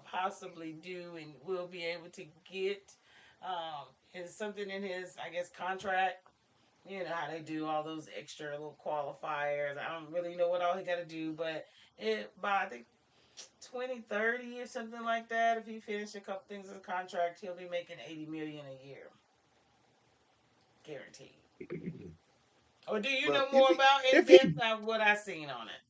[SPEAKER 1] possibly due and will be able to get? Is something in his, I guess, contract. You know how they do all those extra little qualifiers. I don't really know what all he got to do, but it by I think 2030 or something like that. If he finishes a couple things in the contract, he'll be making 80 million a year, guaranteed. Or do you
[SPEAKER 2] Well,
[SPEAKER 1] know more about in
[SPEAKER 2] if he
[SPEAKER 1] depth of what I seen on it?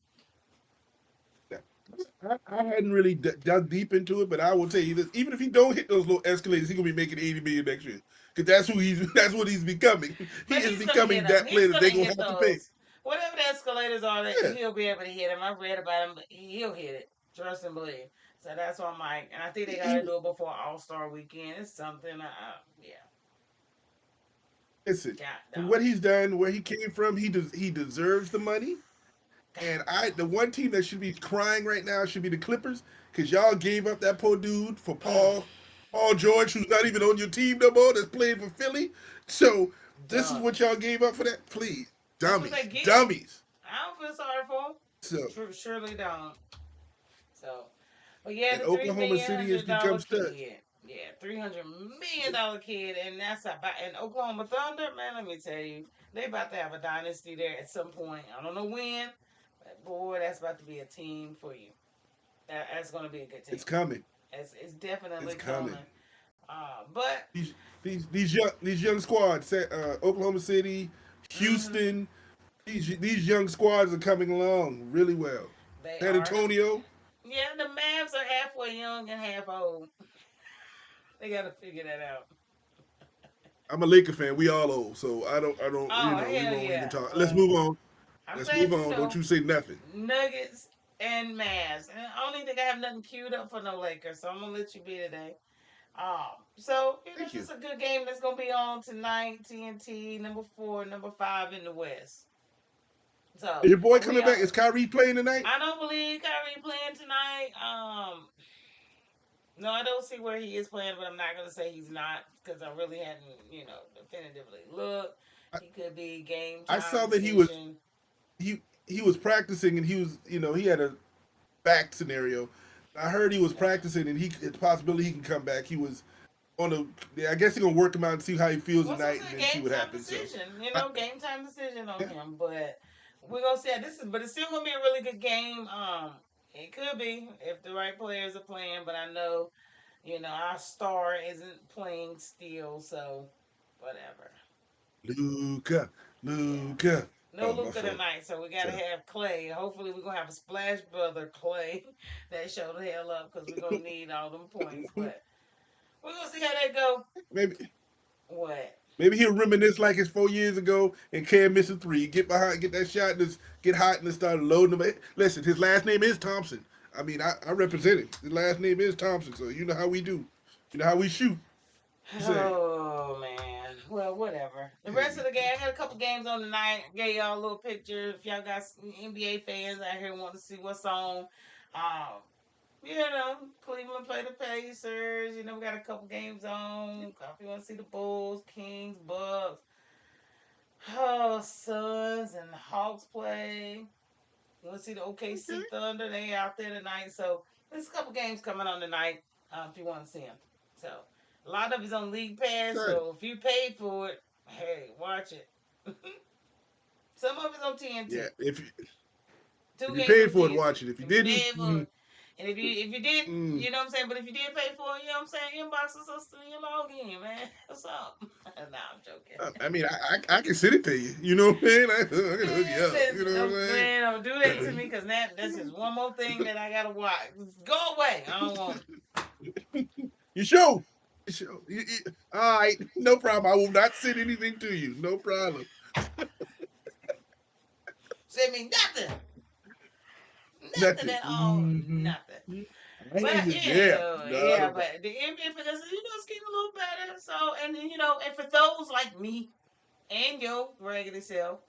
[SPEAKER 2] I hadn't really dug deep into it, but I will tell you this: even if he don't hit those little escalators, he gonna be making 80 million next year. Because that's who he's that's what he's becoming. He
[SPEAKER 1] But
[SPEAKER 2] is
[SPEAKER 1] he's gonna hit
[SPEAKER 2] becoming
[SPEAKER 1] them.
[SPEAKER 2] that player
[SPEAKER 1] He's
[SPEAKER 2] that
[SPEAKER 1] gonna
[SPEAKER 2] they're gonna
[SPEAKER 1] hit
[SPEAKER 2] have to pay.
[SPEAKER 1] those. Whatever the escalators are, that
[SPEAKER 2] Yeah,
[SPEAKER 1] he'll be able to hit them. I've read about him, but he'll hit it. Trust and believe. So that's why I'm like, and I think they got
[SPEAKER 2] he,
[SPEAKER 1] to do it before All Star Weekend. It's something. Yeah,
[SPEAKER 2] listen,
[SPEAKER 1] got
[SPEAKER 2] from
[SPEAKER 1] dog.
[SPEAKER 2] what he's done, where he came from, he deserves the money. And the one team that should be crying right now should be the Clippers, because y'all gave up that poor dude for
[SPEAKER 1] Mm,
[SPEAKER 2] Paul George, who's not even on your team no more, that's playing for Philly. So this is
[SPEAKER 1] done.
[SPEAKER 2] what y'all gave up for that? Please,
[SPEAKER 1] That's what they
[SPEAKER 2] dummies,
[SPEAKER 1] get.
[SPEAKER 2] dummies.
[SPEAKER 1] I don't feel sorry for him.
[SPEAKER 2] So
[SPEAKER 1] Surely don't. So, but yeah,
[SPEAKER 2] and
[SPEAKER 1] the three
[SPEAKER 2] Oklahoma
[SPEAKER 1] million
[SPEAKER 2] City is
[SPEAKER 1] hundred
[SPEAKER 2] the
[SPEAKER 1] dollar
[SPEAKER 2] jump stud.
[SPEAKER 1] kid. Yeah, $300 million kid, and that's about and Oklahoma Thunder. Man, let me tell you, they about to have a dynasty there at some point. I don't know when, but boy, that's about to be a team for you. That's going to be a good team.
[SPEAKER 2] It's coming.
[SPEAKER 1] It's
[SPEAKER 2] It's
[SPEAKER 1] definitely
[SPEAKER 2] coming.
[SPEAKER 1] coming. But
[SPEAKER 2] These these young squads, Oklahoma City,
[SPEAKER 1] mm-hmm,
[SPEAKER 2] Houston, these young squads are coming along really well.
[SPEAKER 1] they
[SPEAKER 2] San
[SPEAKER 1] are.
[SPEAKER 2] Antonio,
[SPEAKER 1] Yeah, the Mavs are halfway young and half old. They got to figure that out.
[SPEAKER 2] I'm a Laker fan. We all old, so I don't.
[SPEAKER 1] Oh
[SPEAKER 2] We
[SPEAKER 1] hell
[SPEAKER 2] won't even
[SPEAKER 1] yeah!
[SPEAKER 2] talk. Let's
[SPEAKER 1] Well,
[SPEAKER 2] move on.
[SPEAKER 1] I'm
[SPEAKER 2] Let's move
[SPEAKER 1] glad you
[SPEAKER 2] on. Don't
[SPEAKER 1] know
[SPEAKER 2] you say nothing.
[SPEAKER 1] Nuggets and Mavs. And I don't even think I have nothing queued up for no Lakers, so I'm gonna let you be today. So
[SPEAKER 2] Thank
[SPEAKER 1] this
[SPEAKER 2] you.
[SPEAKER 1] is a good game that's gonna be on tonight. TNT number 4, number 5 in the West. So
[SPEAKER 2] Is your boy
[SPEAKER 1] we
[SPEAKER 2] coming back?
[SPEAKER 1] are.
[SPEAKER 2] Is Kyrie playing tonight?
[SPEAKER 1] I don't believe Kyrie playing tonight. No, I don't see where he is playing, but I'm not gonna say he's not because I really hadn't, definitively looked.
[SPEAKER 2] I,
[SPEAKER 1] He could be game
[SPEAKER 2] I
[SPEAKER 1] time
[SPEAKER 2] saw that
[SPEAKER 1] decision.
[SPEAKER 2] he was practicing and he was he had a back scenario. I heard he was
[SPEAKER 1] Yeah.
[SPEAKER 2] practicing and it's a possibility he can come back. He was on a. Yeah, I guess he's gonna work him out and see how he feels
[SPEAKER 1] What's
[SPEAKER 2] tonight
[SPEAKER 1] also
[SPEAKER 2] and
[SPEAKER 1] a
[SPEAKER 2] then see
[SPEAKER 1] game
[SPEAKER 2] what
[SPEAKER 1] time
[SPEAKER 2] happens. So,
[SPEAKER 1] decision,
[SPEAKER 2] I,
[SPEAKER 1] game time decision on
[SPEAKER 2] yeah,
[SPEAKER 1] him. But we're gonna see how this is. But it's still gonna be a really good game. It could be if the right players are playing. But I know, our star isn't playing still, so whatever.
[SPEAKER 2] Luca,
[SPEAKER 1] Yeah.
[SPEAKER 2] Luca.
[SPEAKER 1] No
[SPEAKER 2] Oh, my
[SPEAKER 1] Luca
[SPEAKER 2] fault.
[SPEAKER 1] tonight, so we gotta
[SPEAKER 2] So,
[SPEAKER 1] have Clay. Hopefully, we're gonna have a splash brother Clay that show the hell up because we're gonna need all them points. But we're gonna see how that go.
[SPEAKER 2] maybe
[SPEAKER 1] What?
[SPEAKER 2] maybe he'll reminisce like it's 4 years ago and can't miss a three. Get behind, get that shot, and just get hot and then start loading them. Listen, his last name is Thompson. I mean, I represent him. His last name is Thompson, so you know how we do. You know how we shoot. You say,
[SPEAKER 1] Oh man. Well, whatever. The rest of
[SPEAKER 2] hey,
[SPEAKER 1] the game, I got a couple games on tonight. Gave y'all a little picture. If y'all got NBA fans out here want to see what's on, um, Cleveland play the Pacers. We got a couple games on. If you want to see the Bulls, Kings, Bucks, Suns, and the Hawks play. You want to see the
[SPEAKER 2] okay,
[SPEAKER 1] OKC Thunder? They out there tonight. So there's a couple games coming on tonight. If you want to see them. So a lot of it's on League Pass.
[SPEAKER 2] excited.
[SPEAKER 1] So if you paid for it, hey, watch it. Some of it's on
[SPEAKER 2] Yeah,
[SPEAKER 1] TNT.
[SPEAKER 2] if
[SPEAKER 1] Two
[SPEAKER 2] you
[SPEAKER 1] games
[SPEAKER 2] paid
[SPEAKER 1] on
[SPEAKER 2] for it,
[SPEAKER 1] TNT.
[SPEAKER 2] watch it. If you
[SPEAKER 1] If you
[SPEAKER 2] didn't,
[SPEAKER 1] paid for it, and if you didn't,
[SPEAKER 2] mm,
[SPEAKER 1] you know what I'm saying. But if you did pay for it, you know what I'm saying. Inbox us your login, man. What's up? Nah, I'm joking.
[SPEAKER 2] I mean, I can send it to you. You know what I'm saying? I can hook you
[SPEAKER 1] Man,
[SPEAKER 2] up. You
[SPEAKER 1] listen,
[SPEAKER 2] know
[SPEAKER 1] don't,
[SPEAKER 2] what
[SPEAKER 1] man, don't do that to
[SPEAKER 2] I'm
[SPEAKER 1] me because that's just one more thing that I gotta watch. Go away. I don't want.
[SPEAKER 2] saying? You sure? You sure? All right, no problem. I will not send anything to you. No problem.
[SPEAKER 1] Send me nothing. Nothing
[SPEAKER 2] Nothing.
[SPEAKER 1] at all.
[SPEAKER 2] Mm-hmm.
[SPEAKER 1] Nothing.
[SPEAKER 2] I
[SPEAKER 1] But
[SPEAKER 2] ain't there. No,
[SPEAKER 1] yeah,
[SPEAKER 2] no, no.
[SPEAKER 1] but the NBA because it's getting a little better. So and and for those like me and your regular self,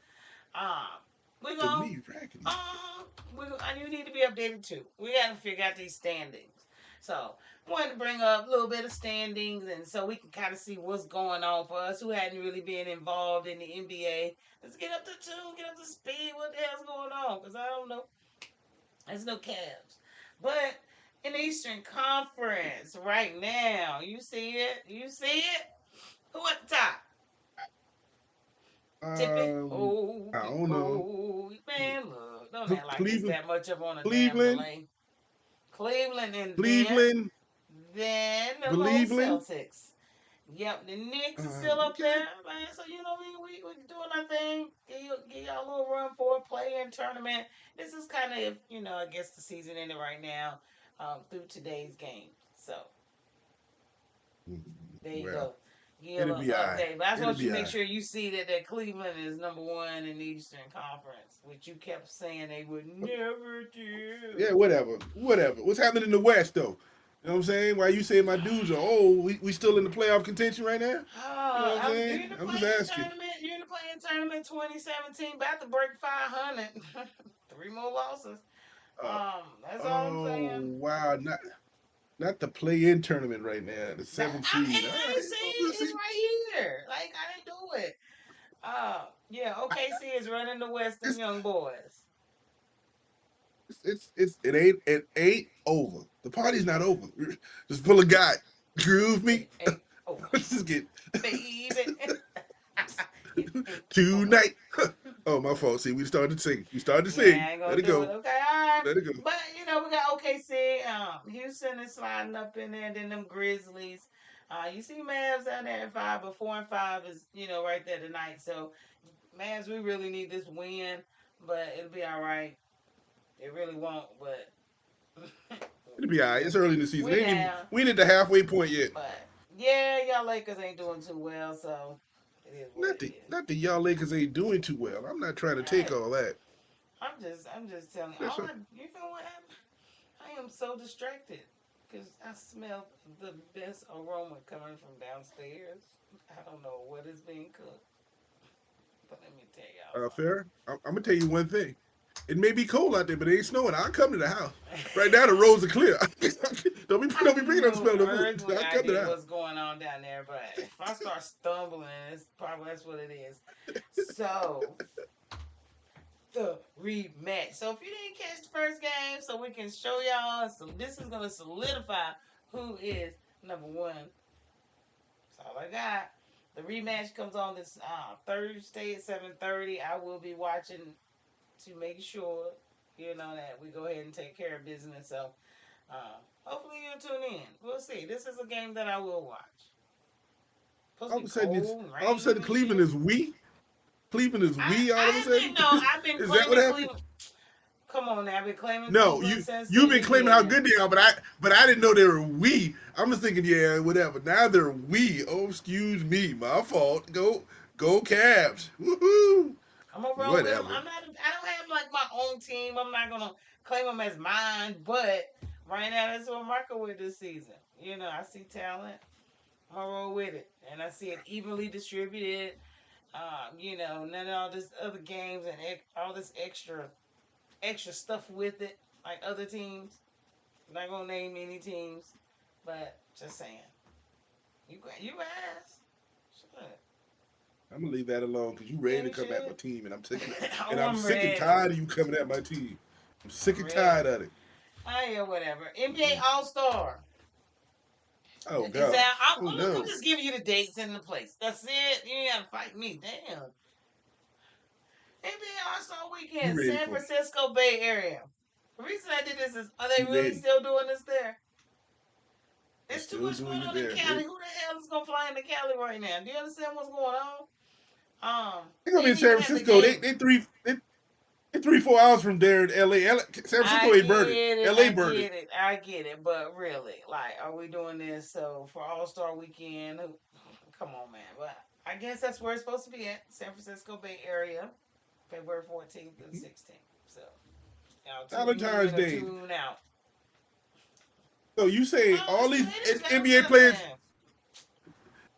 [SPEAKER 1] um, we're
[SPEAKER 2] Look at
[SPEAKER 1] gonna
[SPEAKER 2] me, raggedy.
[SPEAKER 1] and you need to be updated too. We got to figure out these standings. So I wanted to bring up a little bit of standings, and so we can kind of see what's going on for us who hadn't really been involved in the NBA. Let's get up to tune, get up to speed. What the hell's going on? Because I don't know. There's no Cavs, but in the Eastern Conference right now, you see it. You see it. Who at the top? Tippy,
[SPEAKER 2] I
[SPEAKER 1] hold,
[SPEAKER 2] don't know.
[SPEAKER 1] hold, man. Look, don't act like it's
[SPEAKER 2] Cleveland,
[SPEAKER 1] that much up on a damn
[SPEAKER 2] Cleveland,
[SPEAKER 1] delay. Cleveland, and
[SPEAKER 2] Cleveland,
[SPEAKER 1] then the whole
[SPEAKER 2] Cleveland.
[SPEAKER 1] Celtics. Yep, the Knicks are still up
[SPEAKER 2] Okay.
[SPEAKER 1] there, man. So we doing our thing. Give y'all a little run for a play-in tournament. This is kind of I guess the season ended right now, through today's game. So there you
[SPEAKER 2] Well,
[SPEAKER 1] go. Give a
[SPEAKER 2] it'll
[SPEAKER 1] little
[SPEAKER 2] be all right.
[SPEAKER 1] update. But I just
[SPEAKER 2] It'll
[SPEAKER 1] want you
[SPEAKER 2] be
[SPEAKER 1] to
[SPEAKER 2] all
[SPEAKER 1] make
[SPEAKER 2] right.
[SPEAKER 1] sure you see that Cleveland is number one in the Eastern Conference, which you kept saying they would never do.
[SPEAKER 2] Yeah, whatever. Whatever. What's happening in the West, though? You know what I'm saying? Why you saying my dudes are, we still in the playoff contention right now? You know what I'm
[SPEAKER 1] You're
[SPEAKER 2] saying?
[SPEAKER 1] in the
[SPEAKER 2] I'm just
[SPEAKER 1] playing
[SPEAKER 2] asking.
[SPEAKER 1] tournament. You're in the playing tournament 2017. About to break 500. Three more losses.
[SPEAKER 2] Uh,
[SPEAKER 1] That's all I'm
[SPEAKER 2] oh,
[SPEAKER 1] saying.
[SPEAKER 2] wow. Not the play-in tournament right now, the seventh seed. All
[SPEAKER 1] I
[SPEAKER 2] right,
[SPEAKER 1] ain't saying
[SPEAKER 2] we'll
[SPEAKER 1] it's
[SPEAKER 2] see.
[SPEAKER 1] right here. Like I didn't do it. Yeah. OKC is running the West. Them
[SPEAKER 2] It's,
[SPEAKER 1] young boys.
[SPEAKER 2] it ain't over. The party's not over. Just pull a guy. Groove me.
[SPEAKER 1] Hey, oh,
[SPEAKER 2] Let's just get
[SPEAKER 1] baby. It ain't over.
[SPEAKER 2] tonight. Oh, my fault. See, we started to sing. We started to
[SPEAKER 1] Yeah,
[SPEAKER 2] sing.
[SPEAKER 1] I ain't
[SPEAKER 2] Let
[SPEAKER 1] gonna
[SPEAKER 2] it
[SPEAKER 1] do it.
[SPEAKER 2] go.
[SPEAKER 1] Okay, all right.
[SPEAKER 2] Let it go.
[SPEAKER 1] But we got OKC. Houston is sliding up in there. Then them Grizzlies. You see Mavs out there at 5, but 4 and 5 is right there tonight. So Mavs, we really need this win, but it'll be all right. It really won't, but
[SPEAKER 2] It'll be all right. It's early in the season.
[SPEAKER 1] we
[SPEAKER 2] They ain't even,
[SPEAKER 1] down.
[SPEAKER 2] we ain't at the halfway point yet.
[SPEAKER 1] But yeah, y'all Lakers ain't doing too well, so it is what
[SPEAKER 2] Not
[SPEAKER 1] it
[SPEAKER 2] the
[SPEAKER 1] is.
[SPEAKER 2] not the y'all Lakers ain't doing too well. I'm not trying to take
[SPEAKER 1] I,
[SPEAKER 2] all that.
[SPEAKER 1] I'm just telling you.
[SPEAKER 2] That's what,
[SPEAKER 1] You know what happened? I am so distracted because I smell the best aroma coming from downstairs. I don't know what is being cooked, but let me tell y'all
[SPEAKER 2] fair. I'm gonna tell you one thing. It may be cold out there, but it ain't snowing. I'll come to the house. Right now, the roads are clear.
[SPEAKER 1] I
[SPEAKER 2] don't be bringing up the
[SPEAKER 1] knew
[SPEAKER 2] smell no more.
[SPEAKER 1] originally
[SPEAKER 2] I'll
[SPEAKER 1] I
[SPEAKER 2] come to the
[SPEAKER 1] did
[SPEAKER 2] house.
[SPEAKER 1] what's going on down there, but if I start stumbling, it's probably that's what it is. So the rematch. So if you didn't catch the first game, so we can show y'all some. This is gonna solidify who is number one. That's all I got. The rematch comes on this Thursday at 7:30. I will be watching to make sure that we go ahead and take care of business. So hopefully you'll tune in. We'll see. This is a game that I will watch. Supposed to be cold and
[SPEAKER 2] All of a
[SPEAKER 1] rain
[SPEAKER 2] sudden,
[SPEAKER 1] and
[SPEAKER 2] Cleveland
[SPEAKER 1] shit.
[SPEAKER 2] is we. Cleveland is we all of a
[SPEAKER 1] I've been
[SPEAKER 2] sudden.
[SPEAKER 1] no, I've been
[SPEAKER 2] Is that what
[SPEAKER 1] claiming
[SPEAKER 2] happened?
[SPEAKER 1] Cleveland. Come on now, I've been claiming
[SPEAKER 2] No,
[SPEAKER 1] Cleveland since the
[SPEAKER 2] you've been claiming how
[SPEAKER 1] beginning.
[SPEAKER 2] good they are, but I didn't know they were we. I'm just thinking, yeah, whatever. Now they're we. Oh, excuse me, my fault. Go Cavs. Woohoo!
[SPEAKER 1] I'm gonna roll with them.
[SPEAKER 2] Whatever.
[SPEAKER 1] I don't have like my own team. I'm not gonna claim them as mine. But right now, that's what I'm rocking with this season. I see talent. I'm gonna roll with it, and I see it evenly distributed. None of all this other games and all this extra stuff with it, like other teams. I'm not gonna name any teams, but just saying. You asked. Shut.
[SPEAKER 2] I'm gonna leave that alone because you ready
[SPEAKER 1] Yeah,
[SPEAKER 2] to
[SPEAKER 1] you
[SPEAKER 2] come at my
[SPEAKER 1] should.
[SPEAKER 2] team, and I'm sick of it. And
[SPEAKER 1] Oh,
[SPEAKER 2] I'm
[SPEAKER 1] I'm
[SPEAKER 2] sick and
[SPEAKER 1] ready.
[SPEAKER 2] tired of you coming at my team. I'm sick
[SPEAKER 1] I'm
[SPEAKER 2] and
[SPEAKER 1] ready.
[SPEAKER 2] tired of it.
[SPEAKER 1] Oh yeah, whatever. NBA All Star.
[SPEAKER 2] Oh
[SPEAKER 1] Is that?
[SPEAKER 2] gosh. Oh
[SPEAKER 1] I'm
[SPEAKER 2] no.
[SPEAKER 1] just giving you the dates and the place. That's it. You ain't gotta fight me. Damn. NBA All Star
[SPEAKER 2] You
[SPEAKER 1] Weekend,
[SPEAKER 2] ready
[SPEAKER 1] San
[SPEAKER 2] for me?
[SPEAKER 1] Francisco Bay Area. The reason I did this is, are they
[SPEAKER 2] You
[SPEAKER 1] really
[SPEAKER 2] ready?
[SPEAKER 1] still doing this there?
[SPEAKER 2] They're
[SPEAKER 1] There's too
[SPEAKER 2] still
[SPEAKER 1] much going
[SPEAKER 2] doing it
[SPEAKER 1] on in
[SPEAKER 2] there.
[SPEAKER 1] Cali. Who the hell is gonna fly into Cali right now? Do you understand what's going on?
[SPEAKER 2] They're gonna
[SPEAKER 1] They
[SPEAKER 2] be in
[SPEAKER 1] didn't even
[SPEAKER 2] San
[SPEAKER 1] have the
[SPEAKER 2] Francisco.
[SPEAKER 1] game.
[SPEAKER 2] They 3 4 hours from there in LA. San
[SPEAKER 1] I
[SPEAKER 2] Francisco ain't burning.
[SPEAKER 1] get it.
[SPEAKER 2] LA
[SPEAKER 1] I
[SPEAKER 2] burning.
[SPEAKER 1] get it. I get it. But really, like, are we doing this so for All Star Weekend? Come on, man. But I guess that's where it's supposed to be at, San Francisco Bay Area, February 14th and 16th. So y'all tune
[SPEAKER 2] Valentine's
[SPEAKER 1] in or
[SPEAKER 2] Day.
[SPEAKER 1] tune out.
[SPEAKER 2] So you say
[SPEAKER 1] Oh, it is
[SPEAKER 2] NBA
[SPEAKER 1] valentine's
[SPEAKER 2] players,
[SPEAKER 1] time.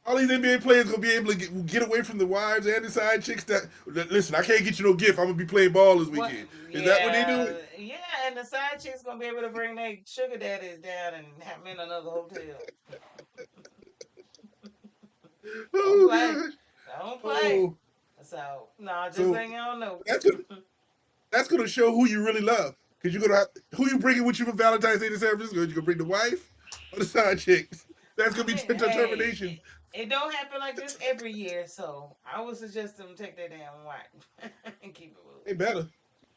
[SPEAKER 2] all these NBA players gonna be able to get away from the wives and the side chicks? That listen, I can't get you no gift. I'm gonna be playing ball this
[SPEAKER 1] What?
[SPEAKER 2] weekend. Is that what they
[SPEAKER 1] Yeah,
[SPEAKER 2] doing?
[SPEAKER 1] yeah, and the side chick's gonna be able to bring their sugar daddies down and have them in another hotel. Don't
[SPEAKER 2] Oh
[SPEAKER 1] play,
[SPEAKER 2] god.
[SPEAKER 1] don't play.
[SPEAKER 2] Oh,
[SPEAKER 1] So no, just
[SPEAKER 2] so
[SPEAKER 1] letting y'all know.
[SPEAKER 2] that's gonna that's gonna show who you really love. Cause you're gonna have who you bringing with you for Valentine's Day to San Francisco. You gonna bring the wife or the side chicks? That's
[SPEAKER 1] I
[SPEAKER 2] gonna be
[SPEAKER 1] mean, hey,
[SPEAKER 2] determination.
[SPEAKER 1] it don't happen like this every year, so I would suggest them take their damn wife and keep it
[SPEAKER 2] They
[SPEAKER 1] moving.
[SPEAKER 2] better.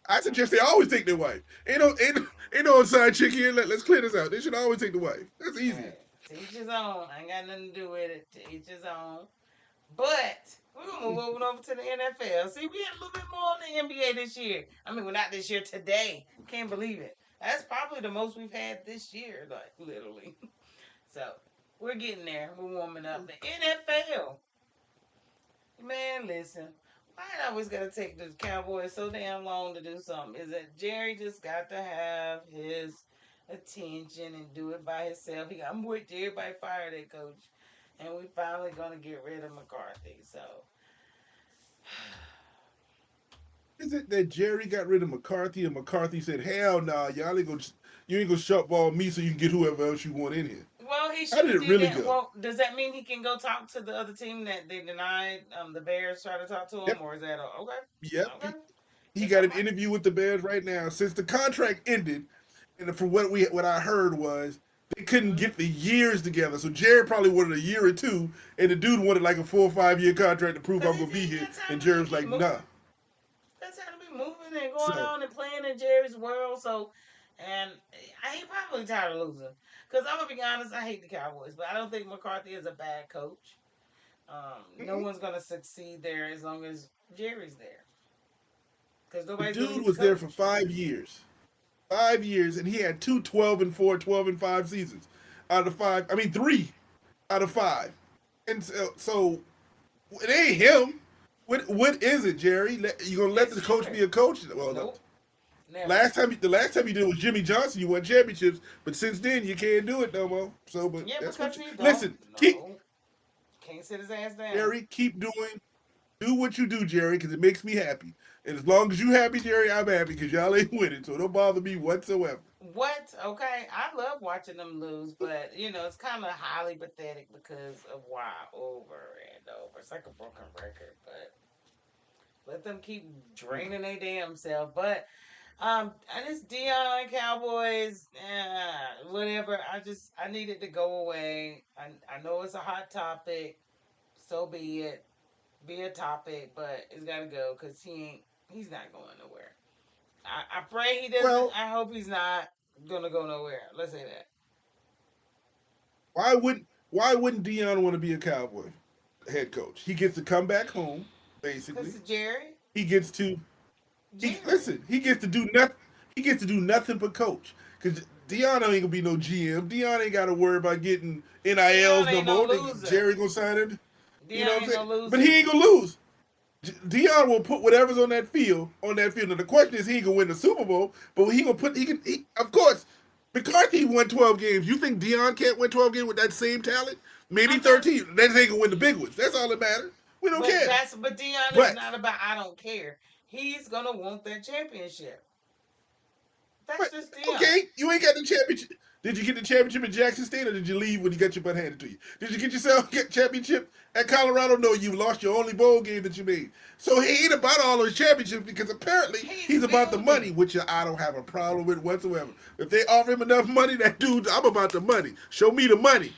[SPEAKER 2] I suggest they always take their wife. Ain't no side chick here. Let's clear this out. They should always take the wife. That's easier.
[SPEAKER 1] Hey, to each his own. I ain't got nothing to do with it. To each his own. But we're gonna move over to the NFL. See, we had a little bit more on the NBA this year. I mean, well, not this year, today. Can't believe it. That's probably the most we've had this year, like literally. So we're getting there. We're warming up. The NFL, man, listen. Why it always gotta take the Cowboys so damn long to do something? Is that Jerry just got to have his attention and do it by himself? I'm with everybody fired that coach, and we finally gonna get rid of McCarthy. So
[SPEAKER 2] Is it that Jerry got rid of McCarthy and McCarthy said, "Hell nah, y'all ain't gonna you ain't gonna shut ball me so you can get whoever else you want in here."
[SPEAKER 1] well, he
[SPEAKER 2] How
[SPEAKER 1] should
[SPEAKER 2] did
[SPEAKER 1] have
[SPEAKER 2] it
[SPEAKER 1] did
[SPEAKER 2] really
[SPEAKER 1] that.
[SPEAKER 2] go?
[SPEAKER 1] Well, does that mean he can go talk to the other team that they denied? The Bears try to talk to him,
[SPEAKER 2] Yep,
[SPEAKER 1] or is that okay?
[SPEAKER 2] yep.
[SPEAKER 1] Okay,
[SPEAKER 2] He
[SPEAKER 1] it's
[SPEAKER 2] got
[SPEAKER 1] all
[SPEAKER 2] an
[SPEAKER 1] right.
[SPEAKER 2] interview with the Bears right now. Since the contract ended, and from what I heard was they couldn't
[SPEAKER 1] Mm-hmm.
[SPEAKER 2] get the years together. So Jerry probably wanted a year or two, and the dude wanted like a 4 or 5 year contract to prove
[SPEAKER 1] Cause
[SPEAKER 2] I'm
[SPEAKER 1] he
[SPEAKER 2] gonna be
[SPEAKER 1] ain't
[SPEAKER 2] here.
[SPEAKER 1] got time
[SPEAKER 2] And
[SPEAKER 1] to
[SPEAKER 2] Jerry was
[SPEAKER 1] keep
[SPEAKER 2] like,
[SPEAKER 1] moving.
[SPEAKER 2] "Nah."
[SPEAKER 1] That's how to be moving and going
[SPEAKER 2] So
[SPEAKER 1] on and playing in Jerry's world. So, and I ain't probably tired of losing. Because I'm gonna be honest, I hate the Cowboys, but I don't think McCarthy is a bad coach. No one's gonna succeed there as long as Jerry's there. Because
[SPEAKER 2] the
[SPEAKER 1] nobody's gonna
[SPEAKER 2] dude
[SPEAKER 1] get the
[SPEAKER 2] was there for
[SPEAKER 1] coach.
[SPEAKER 2] 5 years. 5 years, and he had two 12-4, 12-5 seasons out of five. I mean, 3 out of 5. And so it ain't him. What is it, Jerry? You gonna let
[SPEAKER 1] It's
[SPEAKER 2] the coach be
[SPEAKER 1] Jerry.
[SPEAKER 2] a coach? Well,
[SPEAKER 1] Nope, never.
[SPEAKER 2] the last time you did it was Jimmy Johnson. You won championships, but since then you can't do it no more. So, but
[SPEAKER 1] Yeah,
[SPEAKER 2] that's what
[SPEAKER 1] because
[SPEAKER 2] you
[SPEAKER 1] he don't.
[SPEAKER 2] listen. Keep
[SPEAKER 1] No, can't sit his ass down.
[SPEAKER 2] Jerry. Keep do what you do, Jerry, because it makes me happy. And as long as you happy, Jerry, I'm happy because y'all ain't winning. So don't bother me whatsoever.
[SPEAKER 1] What? Okay, I love watching them lose, but it's kind of highly pathetic because of why over and over. It's like a broken record, but let them keep draining their damn self. But and this Dion Cowboys, whatever. I need it to go away. I know it's a hot topic, so be it. Be a topic, but it's gotta go because he's not going nowhere. I pray he doesn't.
[SPEAKER 2] Well,
[SPEAKER 1] I hope he's not gonna go nowhere. Let's say that.
[SPEAKER 2] why wouldn't Dion want to be a Cowboy head coach? He gets to come back home,
[SPEAKER 1] Cause
[SPEAKER 2] basically.
[SPEAKER 1] Jerry,
[SPEAKER 2] He gets to he
[SPEAKER 1] Jerry.
[SPEAKER 2] listen. He gets to do nothing. He gets to do nothing but coach. Cause Dion ain't gonna be no GM. Dion ain't got to worry about getting
[SPEAKER 1] Dion
[SPEAKER 2] NILs no
[SPEAKER 1] ain't no
[SPEAKER 2] more.
[SPEAKER 1] loser.
[SPEAKER 2] Jerry gonna sign him. You know
[SPEAKER 1] Dion
[SPEAKER 2] what I'm
[SPEAKER 1] ain't no
[SPEAKER 2] saying? But
[SPEAKER 1] loser.
[SPEAKER 2] he ain't gonna lose. Dion will put whatever's on that field on that field. Now the question is, he ain't gonna win the Super Bowl, but he gonna put. He can. Of course, McCarthy won 12 games. You think Dion can't win 12 games with that same talent? Maybe
[SPEAKER 1] I'm not.
[SPEAKER 2] 13. Then they can win the big ones. That's all that matters. We don't care.
[SPEAKER 1] But Dion is
[SPEAKER 2] But
[SPEAKER 1] not about. I don't care. He's gonna want that championship. That's
[SPEAKER 2] but
[SPEAKER 1] just Dion.
[SPEAKER 2] okay, you ain't got the championship. Did you get the championship at Jackson State, or did you leave when you got your butt handed to you? Did you get yourself a championship at Colorado? No, you lost your only bowl game that you made. So he ain't about all those championships because apparently
[SPEAKER 1] He's
[SPEAKER 2] he's about the money,
[SPEAKER 1] building.
[SPEAKER 2] which I don't have a problem with whatsoever. If they offer him enough money, that dude, I'm about the money. Show me the money.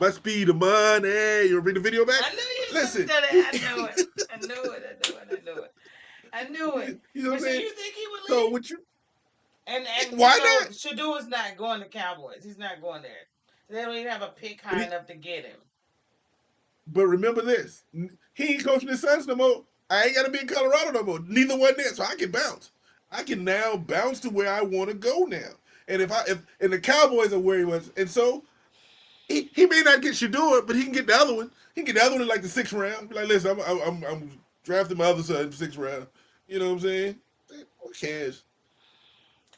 [SPEAKER 2] Must be the money. You bring the video back?
[SPEAKER 1] I knew you was gonna
[SPEAKER 2] Listen,
[SPEAKER 1] say that. I knew it. I knew it. I knew it. I knew it. I knew it.
[SPEAKER 2] you know what
[SPEAKER 1] But
[SPEAKER 2] I'm
[SPEAKER 1] so
[SPEAKER 2] saying?
[SPEAKER 1] you think he would
[SPEAKER 2] So
[SPEAKER 1] leave?
[SPEAKER 2] what you?
[SPEAKER 1] And
[SPEAKER 2] Why not?
[SPEAKER 1] Shador is not going to Cowboys. He's not going there. They don't even have a pick
[SPEAKER 2] But
[SPEAKER 1] high
[SPEAKER 2] he,
[SPEAKER 1] enough to get him.
[SPEAKER 2] But remember this: he ain't coaching his sons no more. I ain't got to be in Colorado no more. Neither one there, so I can bounce. I can now bounce to where I want to go now. And if and the Cowboys are where he was, and so he may not get Shador, but he can get the other one. He can get the other one in like the 6th round. Be like, listen, I'm drafting my other son in the 6th round. You know what I'm saying? Who cares?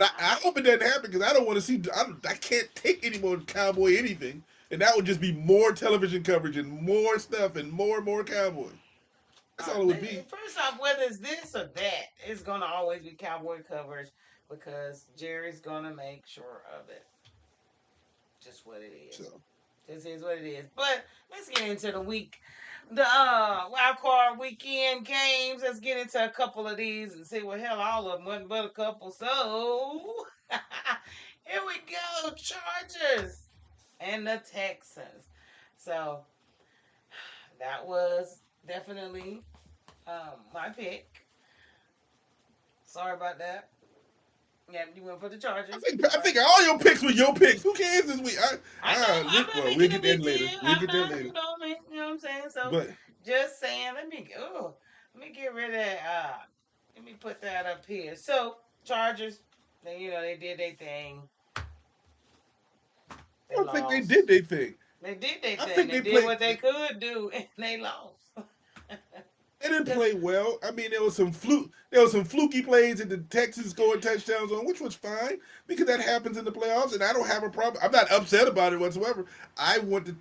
[SPEAKER 2] I hope it doesn't happen because I don't want to see. I can't take any more cowboy anything, and that would just be more television coverage and more stuff and more cowboy. That's all it would be.
[SPEAKER 1] First off, whether it's this or that, it's gonna always be cowboy coverage because Jerry's gonna make sure of it. Just what it is.
[SPEAKER 2] So
[SPEAKER 1] This is what it is. But let's get into the wild card weekend games. Let's get into a couple of these and see what hell all of them wasn't but a couple. So here we go, Chargers and the Texans. So that was definitely my pick. Sorry about that. Yeah, you went for the Chargers.
[SPEAKER 2] I think all your picks were your picks. Who cares this week?
[SPEAKER 1] I know. I'm not
[SPEAKER 2] Well, we'll
[SPEAKER 1] making a
[SPEAKER 2] get that
[SPEAKER 1] big
[SPEAKER 2] later.
[SPEAKER 1] deal.
[SPEAKER 2] We'll
[SPEAKER 1] I'm
[SPEAKER 2] get that
[SPEAKER 1] not,
[SPEAKER 2] later.
[SPEAKER 1] you know what I'm saying? So
[SPEAKER 2] But
[SPEAKER 1] just saying, let me get rid of let me put that up here. So Chargers, they did their thing.
[SPEAKER 2] I
[SPEAKER 1] They
[SPEAKER 2] don't think they
[SPEAKER 1] lost.
[SPEAKER 2] did their thing.
[SPEAKER 1] They did their
[SPEAKER 2] I
[SPEAKER 1] thing.
[SPEAKER 2] think
[SPEAKER 1] They
[SPEAKER 2] they
[SPEAKER 1] did
[SPEAKER 2] played.
[SPEAKER 1] what they could do and they lost.
[SPEAKER 2] They didn't
[SPEAKER 1] Cause
[SPEAKER 2] play well. I mean, there was some fluky plays that the Texans scored touchdowns on, which was fine because that happens in the playoffs, and I don't have a problem. I'm not upset about it whatsoever. I want the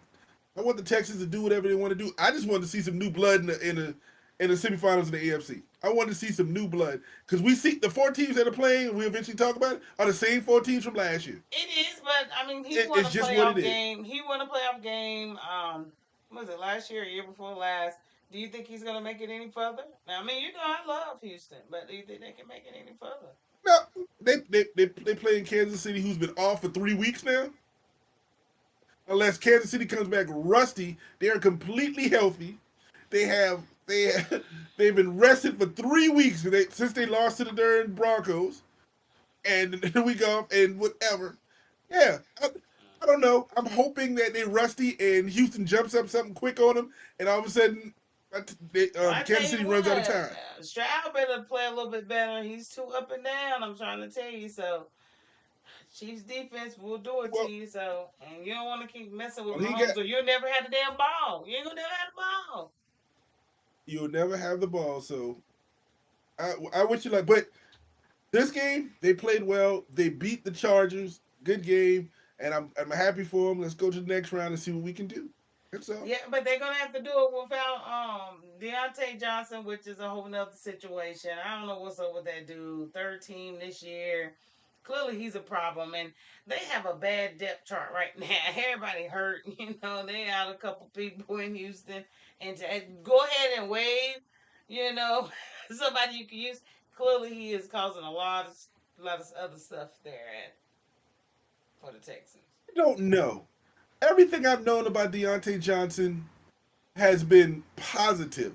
[SPEAKER 2] I want the Texans to do whatever they want to do. I just wanted to see some new blood in the semifinals of the AFC. I wanted to see some new blood because we see the four teams that are playing. We eventually talk about it are the same four teams from last year.
[SPEAKER 1] it is, but I mean, he won a
[SPEAKER 2] It's just what it
[SPEAKER 1] playoff
[SPEAKER 2] is.
[SPEAKER 1] game. He won a playoff game. Was it last year or year before last? Do you think he's gonna make it any further? Now, I mean, I love Houston, but do you think they can make it any further?
[SPEAKER 2] No, they play in Kansas City, who's been off for 3 weeks now. Unless Kansas City comes back rusty, they are completely healthy. They have they've been rested for 3 weeks since they lost to the Derr Broncos, and then we go and whatever. Yeah, I don't know. I'm hoping that they rusty and Houston jumps up something quick on them, and all of a sudden,
[SPEAKER 1] Well, I tell
[SPEAKER 2] Kansas
[SPEAKER 1] you
[SPEAKER 2] City
[SPEAKER 1] what,
[SPEAKER 2] runs out of time.
[SPEAKER 1] Stroud better play a little bit better. He's too up and down. I'm trying to tell you. So Chiefs defense will do it to
[SPEAKER 2] Well,
[SPEAKER 1] you. So and you don't want to keep messing with
[SPEAKER 2] well, he got
[SPEAKER 1] Mahomes, or you'll never have the damn ball. You ain't gonna never have the ball.
[SPEAKER 2] you'll never have the ball. So I wish you like, but this game they played well. They beat the Chargers. Good game, and I'm happy for them. Let's go to the next round and see what we can do. That's all.
[SPEAKER 1] Yeah, but they're gonna have to do it without Deontay Johnson, which is a whole nother situation. I don't know what's up with that dude. Third team this year. Clearly he's a problem, and they have a bad depth chart right now. Everybody hurt, they out a couple people in Houston, and to go ahead and waive, you know, somebody you can use. Clearly he is causing a lot of other stuff there for the Texans.
[SPEAKER 2] I don't know. Everything I've known about Deontay Johnson has been positive.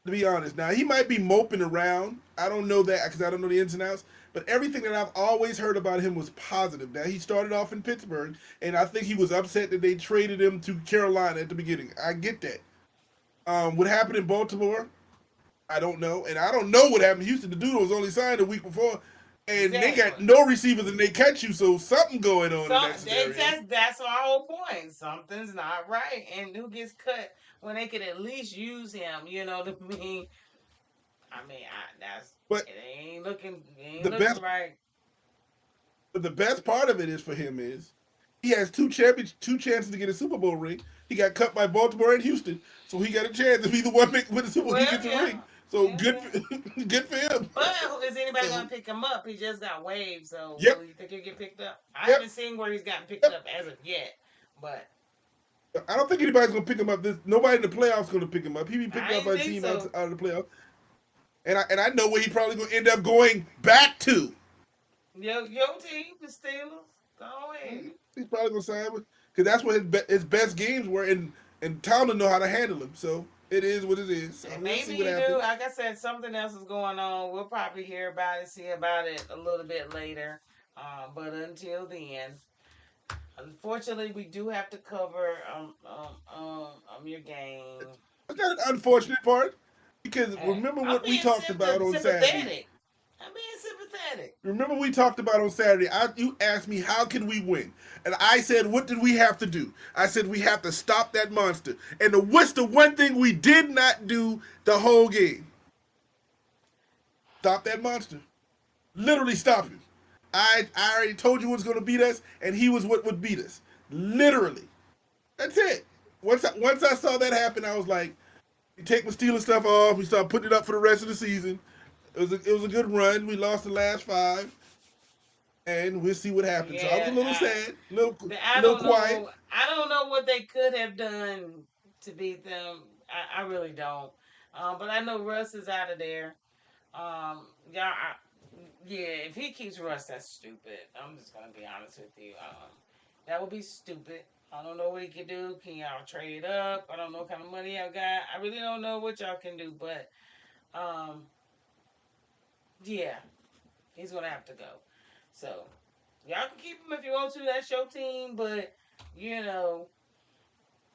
[SPEAKER 2] To be honest, now he might be moping around. I don't know that because I don't know the ins and outs. But everything that I've always heard about him was positive. Now he started off in Pittsburgh, and I think he was upset that they traded him to Carolina at the beginning. I get that. What happened in Baltimore? I don't know, and I don't know what happened in Houston. The dude was only signed a week before, and they got
[SPEAKER 1] Exactly.
[SPEAKER 2] no receivers, and they catch you. So something going on in
[SPEAKER 1] So
[SPEAKER 2] that scenario.
[SPEAKER 1] that's our whole point. Something's not right, and who gets cut when they could at least use him? You know what I mean? That's
[SPEAKER 2] But
[SPEAKER 1] it ain't
[SPEAKER 2] the
[SPEAKER 1] looking
[SPEAKER 2] best,
[SPEAKER 1] right.
[SPEAKER 2] but the best part of it is for him is he has two chances to get a Super Bowl ring. He got cut by Baltimore and Houston, so he got a chance if either one make with the Super Bowl, he
[SPEAKER 1] Well,
[SPEAKER 2] gets a
[SPEAKER 1] yeah,
[SPEAKER 2] ring. So
[SPEAKER 1] yeah,
[SPEAKER 2] good,
[SPEAKER 1] yeah.
[SPEAKER 2] good for him.
[SPEAKER 1] But is anybody
[SPEAKER 2] So
[SPEAKER 1] gonna pick him up? He just got waived, so
[SPEAKER 2] yep,
[SPEAKER 1] will you think he'll get picked up? I
[SPEAKER 2] yep,
[SPEAKER 1] haven't seen where he's gotten picked
[SPEAKER 2] yep.
[SPEAKER 1] up as of yet, but
[SPEAKER 2] I don't think anybody's gonna pick him up. Nobody in the playoffs gonna pick him up. He be picked
[SPEAKER 1] I
[SPEAKER 2] up
[SPEAKER 1] ain't
[SPEAKER 2] by a
[SPEAKER 1] think
[SPEAKER 2] team
[SPEAKER 1] so.
[SPEAKER 2] out of the playoffs, and I know where he probably gonna end up going back to.
[SPEAKER 1] Your team, the Steelers, go ahead.
[SPEAKER 2] He's probably gonna sign with because that's where his best games were, and Tomlin know how to handle him. So it is what it is. So
[SPEAKER 1] And
[SPEAKER 2] we'll
[SPEAKER 1] maybe
[SPEAKER 2] see what
[SPEAKER 1] he do.
[SPEAKER 2] happens.
[SPEAKER 1] Like I said, something else is going on. We'll probably hear about it, see about it a little bit later. But until then, unfortunately, we do have to cover your game.
[SPEAKER 2] That's not an unfortunate part because
[SPEAKER 1] Hey,
[SPEAKER 2] remember
[SPEAKER 1] I'm
[SPEAKER 2] what we
[SPEAKER 1] being
[SPEAKER 2] talked about on Saturday.
[SPEAKER 1] sympathetic. I'm being sympathetic.
[SPEAKER 2] Remember we talked about on Saturday. You asked me how can we win, and I said what did we have to do? I said we have to stop that monster. And what's the one thing we did not do the whole game? Stop that monster. Literally stop him. I already told you what's going to beat us, and he was what would beat us. Literally. That's it. Once I saw that happen, I was like, you take my Steelers stuff off. We start putting it up for the rest of the season. It was a good run. We lost the last five, and we'll see what happens. So I was a
[SPEAKER 1] Yeah,
[SPEAKER 2] little sad,
[SPEAKER 1] I
[SPEAKER 2] little
[SPEAKER 1] don't
[SPEAKER 2] quiet.
[SPEAKER 1] know. I don't know what they could have done to beat them. I really don't. But I know Russ is out of there. Yeah, yeah. If he keeps Russ, that's stupid. I'm just gonna be honest with you. That would be stupid. I don't know what he can do. Can y'all trade up? I don't know what kind of money y'all got. I really don't know what y'all can do, but um, yeah, he's gonna have to go. So y'all can keep him if you want to. That's your team, but you know,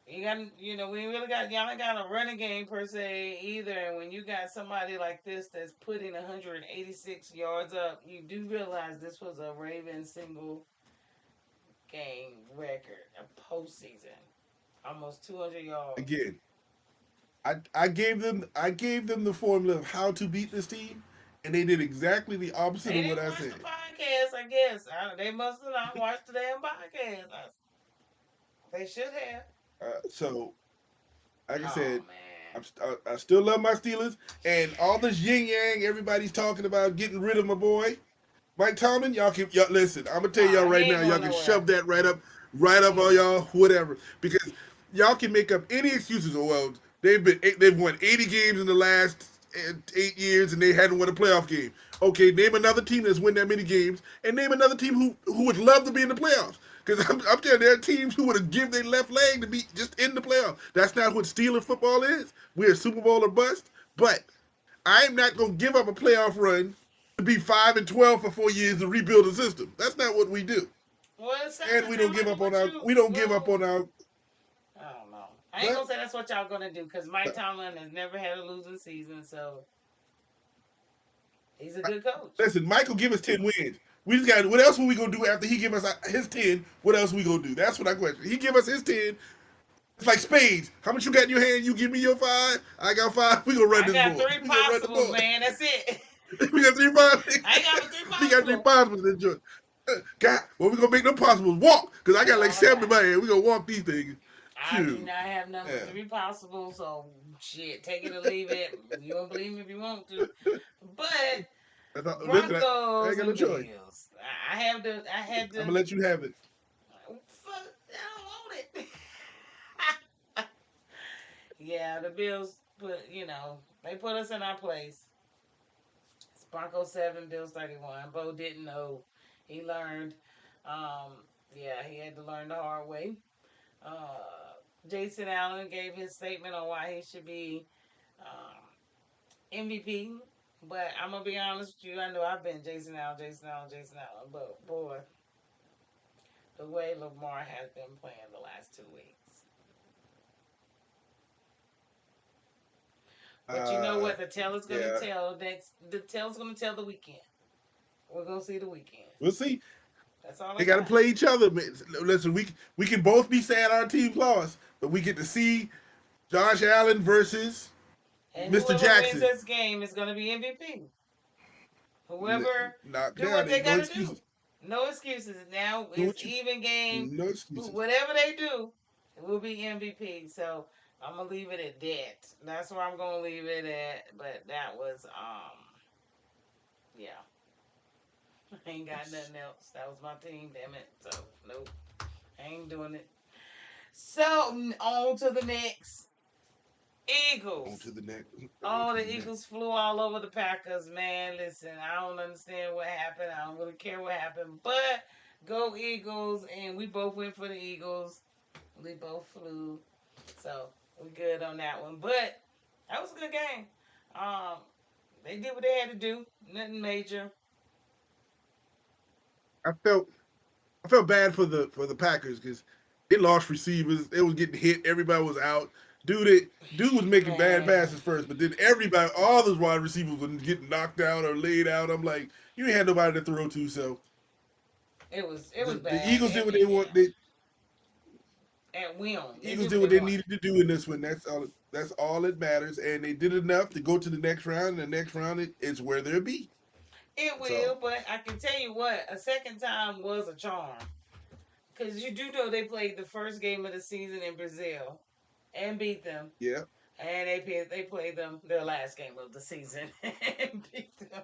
[SPEAKER 1] you got we ain't really got y'all ain't got a running game per se either. And when you got somebody like this that's putting 186 yards up, you do realize this was a Ravens single game record, a postseason, almost 200 yards.
[SPEAKER 2] Again, I gave them the formula of how to beat this team, and they did exactly the opposite
[SPEAKER 1] They
[SPEAKER 2] of what
[SPEAKER 1] didn't
[SPEAKER 2] I
[SPEAKER 1] watch the
[SPEAKER 2] said.
[SPEAKER 1] podcast, I guess. They must have not watched the damn podcast. They should have.
[SPEAKER 2] So, like I
[SPEAKER 1] Oh
[SPEAKER 2] said,
[SPEAKER 1] man.
[SPEAKER 2] I still love my Steelers, and all this yin yang everybody's talking about getting rid of my boy Mike Tomlin. Y'all listen. I'm gonna tell y'all
[SPEAKER 1] He
[SPEAKER 2] right now.
[SPEAKER 1] ain't
[SPEAKER 2] Y'all
[SPEAKER 1] going
[SPEAKER 2] can
[SPEAKER 1] nowhere.
[SPEAKER 2] shove that right up on y'all, whatever, because y'all can make up any excuses. Oh, well, they've won 80 games in the last 8 years, and they hadn't won a playoff game. Okay, name another team that's won that many games, and name another team who would love to be in the playoffs. Because I'm telling you, there are teams who would have given their left leg to be just in the playoffs. That's not what Steeler football is. We're a Super Bowl or bust. But I'm not going to give up a playoff run to be 5-12 for 4 years to rebuild the system. That's not what we do.
[SPEAKER 1] Well, it
[SPEAKER 2] And
[SPEAKER 1] sounds like
[SPEAKER 2] we don't give up
[SPEAKER 1] well,
[SPEAKER 2] on our
[SPEAKER 1] I don't know. I ain't
[SPEAKER 2] what?
[SPEAKER 1] gonna say that's what y'all gonna do because Mike Tomlin has never had a losing season, so he's a good coach.
[SPEAKER 2] Listen, Michael give us 10 wins. We just got what else are we gonna do after he give us his 10? What else we gonna do? That's what I question. He give us his 10. It's like spades. How much you got in your hand? You give me your five. I got five. We gonna run
[SPEAKER 1] I
[SPEAKER 2] this
[SPEAKER 1] got
[SPEAKER 2] board.
[SPEAKER 1] three
[SPEAKER 2] We gonna run the
[SPEAKER 1] possibles,
[SPEAKER 2] board.
[SPEAKER 1] man. That's it.
[SPEAKER 2] We got three five.
[SPEAKER 1] I ain't got but three
[SPEAKER 2] We got three
[SPEAKER 1] possibles.
[SPEAKER 2] possibles in joint. God, well, we gonna make them possibles walk. Cause I
[SPEAKER 1] That's
[SPEAKER 2] got like
[SPEAKER 1] all I
[SPEAKER 2] seven in
[SPEAKER 1] got.
[SPEAKER 2] my hand. We gonna walk these things.
[SPEAKER 1] I do
[SPEAKER 2] Shoot.
[SPEAKER 1] not have number
[SPEAKER 2] Yeah.
[SPEAKER 1] three possible, so shit, take it or leave it. You don't believe me if you want to, but
[SPEAKER 2] Listen, I
[SPEAKER 1] Broncos
[SPEAKER 2] ain't got no
[SPEAKER 1] and
[SPEAKER 2] choice.
[SPEAKER 1] Bills. I have to. I had
[SPEAKER 2] I'm
[SPEAKER 1] to.
[SPEAKER 2] gonna let you have it.
[SPEAKER 1] Fuck, I don't want it. Yeah, the Bills put they put us in our place. It's Broncos 7, Bills 31. Bo didn't know. He learned. Yeah, he had to learn the hard way. Jason Allen gave his statement on why he should be MVP. But I'm gonna be honest with you. I know I've been Jason Allen, Jason Allen, Jason Allen. But boy, the way Lamar has been playing the last 2 weeks. But you know
[SPEAKER 2] Uh,
[SPEAKER 1] what? The tale is gonna
[SPEAKER 2] yeah.
[SPEAKER 1] tell next. The tale is gonna tell the weekend. We're gonna see the weekend.
[SPEAKER 2] We'll see.
[SPEAKER 1] That's all I
[SPEAKER 2] They got to
[SPEAKER 1] got.
[SPEAKER 2] play each other. Man. Listen, we can both be sad our team lost, but we get to see Josh Allen versus
[SPEAKER 1] And
[SPEAKER 2] Mr.
[SPEAKER 1] whoever wins
[SPEAKER 2] Jackson.
[SPEAKER 1] this game is gonna be MVP. Whoever
[SPEAKER 2] Knocked
[SPEAKER 1] do
[SPEAKER 2] down.
[SPEAKER 1] what they
[SPEAKER 2] Ain't no
[SPEAKER 1] gotta do.
[SPEAKER 2] excuses.
[SPEAKER 1] No excuses. Now
[SPEAKER 2] Do
[SPEAKER 1] it's
[SPEAKER 2] what you.
[SPEAKER 1] even game.
[SPEAKER 2] No excuses.
[SPEAKER 1] Whatever they do, it will be MVP. So I'm gonna leave it at that. That's where I'm gonna leave it at. But that was yeah. I ain't got nothing else. That was my team, damn it. So nope. I ain't doing it. So on to the next.
[SPEAKER 2] On
[SPEAKER 1] Eagles.
[SPEAKER 2] to the next. On
[SPEAKER 1] Oh,
[SPEAKER 2] to
[SPEAKER 1] the
[SPEAKER 2] the next.
[SPEAKER 1] Eagles flew all over the Packers, man. Listen, I don't understand what happened. I don't really care what happened. But go Eagles, and we both went for the Eagles. We both flew. So we good on that one. But that was a good game. Um, they did what they had to do. Nothing major.
[SPEAKER 2] I felt I felt bad for the Packers because they lost receivers. They was getting hit. Everybody was out. Dude was making bad
[SPEAKER 1] Man,
[SPEAKER 2] passes first, but then everybody, all those wide receivers were getting knocked out or laid out. I'm like, you ain't had nobody to throw to. So
[SPEAKER 1] it was
[SPEAKER 2] the
[SPEAKER 1] bad
[SPEAKER 2] Eagles did
[SPEAKER 1] at
[SPEAKER 2] what
[SPEAKER 1] the
[SPEAKER 2] they want.
[SPEAKER 1] end. At will,
[SPEAKER 2] The
[SPEAKER 1] they
[SPEAKER 2] Eagles
[SPEAKER 1] did
[SPEAKER 2] did
[SPEAKER 1] what
[SPEAKER 2] what
[SPEAKER 1] they
[SPEAKER 2] they
[SPEAKER 1] want.
[SPEAKER 2] needed to do in this one. That's all that matters. And they did enough to go to the next round. And the next round, it's where they'll be.
[SPEAKER 1] It
[SPEAKER 2] That's all.
[SPEAKER 1] will, but I can tell you what, a second time was a charm. Because you do know they played the first game of the season in Brazil and beat them.
[SPEAKER 2] Yeah.
[SPEAKER 1] And they played them their last game of the season and beat them.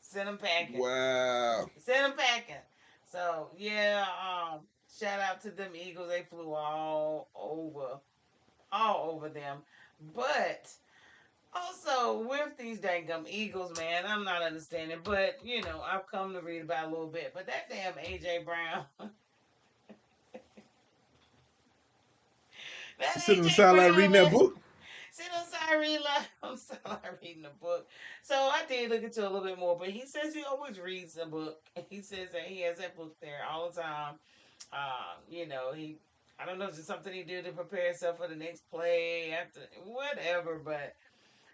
[SPEAKER 1] Send them packing.
[SPEAKER 2] Wow.
[SPEAKER 1] Send them packing. So, yeah, shout out to them Eagles. They flew all over them. But also, with these dang Eagles, man, I'm not understanding. But, I've come to read about a little bit. But that damn A.J. Brown, that
[SPEAKER 2] You sit on the
[SPEAKER 1] A.J.
[SPEAKER 2] sideline
[SPEAKER 1] Brown,
[SPEAKER 2] reading that
[SPEAKER 1] man.
[SPEAKER 2] book.
[SPEAKER 1] See, I'm sorry reading the book. So I did look into it a little bit more, but he says he always reads the book. He says that he has that book there all the time. He, I don't know, is it something he did to prepare himself for the next play after whatever, but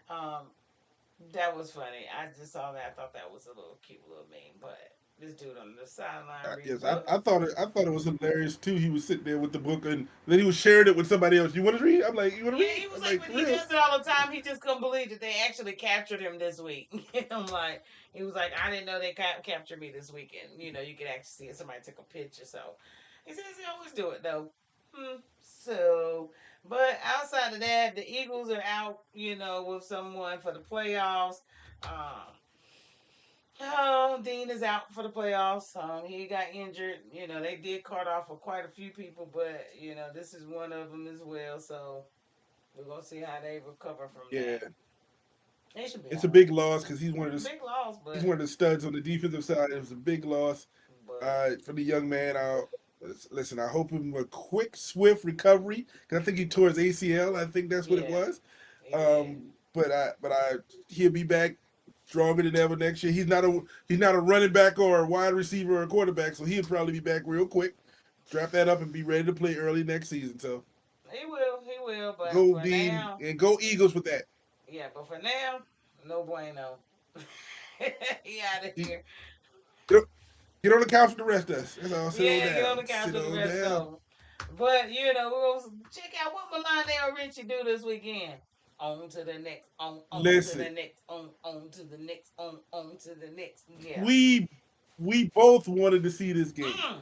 [SPEAKER 1] um, that was funny. I just saw that. I thought that was a little cute little meme, but this dude on the sideline reading
[SPEAKER 2] Yes,
[SPEAKER 1] book.
[SPEAKER 2] I thought it was hilarious too. He was sitting there with the book and then he was sharing it with somebody else. You want to read? I'm like, you want to
[SPEAKER 1] Yeah,
[SPEAKER 2] read?
[SPEAKER 1] he was
[SPEAKER 2] I'm
[SPEAKER 1] like,
[SPEAKER 2] like,
[SPEAKER 1] but
[SPEAKER 2] for
[SPEAKER 1] he
[SPEAKER 2] real?
[SPEAKER 1] does it all the time. He just couldn't believe that they actually captured him this week. I'm like, he was like, I didn't know they captured me this weekend. You could actually see it. Somebody took a picture. So he says he always do it though. So, but outside of that, the Eagles are out. With someone for the playoffs. Um, Oh, Dean is out for the playoffs. He got injured. They did cut off for quite a few people, but this is one of them as well. So we're gonna see how they recover from
[SPEAKER 2] Yeah,
[SPEAKER 1] that. They should be
[SPEAKER 2] it's a
[SPEAKER 1] all right.
[SPEAKER 2] big loss because
[SPEAKER 1] Big loss,
[SPEAKER 2] he's
[SPEAKER 1] but
[SPEAKER 2] one of the studs on the defensive side. It was a big loss
[SPEAKER 1] but
[SPEAKER 2] for the young man. Listen. I hope him a quick, swift recovery because I think he tore his ACL. I think that's what it
[SPEAKER 1] yeah,
[SPEAKER 2] was.
[SPEAKER 1] he did.
[SPEAKER 2] But he'll be back stronger than ever next year. He's not a running back or a wide receiver or a quarterback, so he'll probably be back real quick. Draft that up and be ready to play early next season. So
[SPEAKER 1] He will. He will. But
[SPEAKER 2] go
[SPEAKER 1] for
[SPEAKER 2] Dean
[SPEAKER 1] now,
[SPEAKER 2] and go Eagles with that.
[SPEAKER 1] yeah. But for now, no bueno. He out of
[SPEAKER 2] He,
[SPEAKER 1] here.
[SPEAKER 2] get, get on the couch with the rest of us. That's all. Sit on
[SPEAKER 1] Yeah, get on
[SPEAKER 2] down.
[SPEAKER 1] the couch
[SPEAKER 2] Sit
[SPEAKER 1] with the
[SPEAKER 2] on
[SPEAKER 1] rest
[SPEAKER 2] down.
[SPEAKER 1] of them. But we're gonna check out what Melania Richie do this weekend. On to the next, on to the
[SPEAKER 2] Listen,
[SPEAKER 1] next, on to the next, on to the next. Yeah.
[SPEAKER 2] we we both wanted to see this game.
[SPEAKER 1] Mm.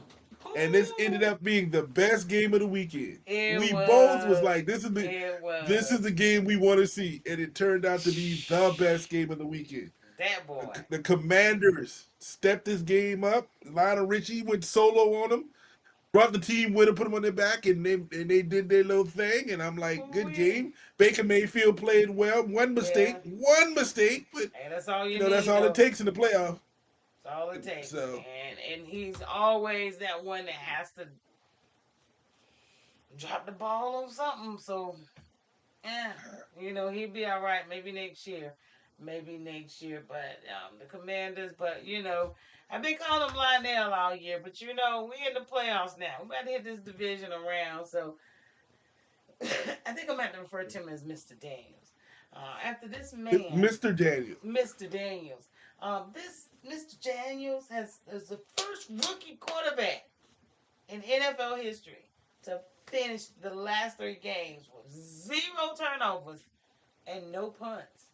[SPEAKER 2] And this ended
[SPEAKER 1] Ooh.
[SPEAKER 2] up being the best game of the weekend.
[SPEAKER 1] It
[SPEAKER 2] We both was
[SPEAKER 1] was.
[SPEAKER 2] like,
[SPEAKER 1] It
[SPEAKER 2] this is
[SPEAKER 1] was.
[SPEAKER 2] the game we want to see, and it turned out to be the best game of the weekend.
[SPEAKER 1] That boy.
[SPEAKER 2] The Commanders stepped this game up. Lionel Richie went solo on them, brought the team with him, put them on their back, and they did their little thing. And I'm like, good
[SPEAKER 1] Ooh-wee.
[SPEAKER 2] game. Baker Mayfield played well.
[SPEAKER 1] Yeah.
[SPEAKER 2] One mistake, but
[SPEAKER 1] And that's all you
[SPEAKER 2] that's
[SPEAKER 1] need,
[SPEAKER 2] all it
[SPEAKER 1] though.
[SPEAKER 2] takes in the playoff.
[SPEAKER 1] That's all it takes.
[SPEAKER 2] So
[SPEAKER 1] And he's always that one that has to drop the ball on something. So yeah, he'll be all right. Maybe next year. Maybe next year. But the Commanders, but I've been calling them Lionel all year. But we in the playoffs now. We about to hit this division around. So I think I'm going to have to refer to him as Mr. Daniels. After this man,
[SPEAKER 2] Mr. Daniel,
[SPEAKER 1] Mr. Daniels, this Mr. Daniels is the first rookie quarterback in NFL history to finish the last 3 games with 0 turnovers and no punts.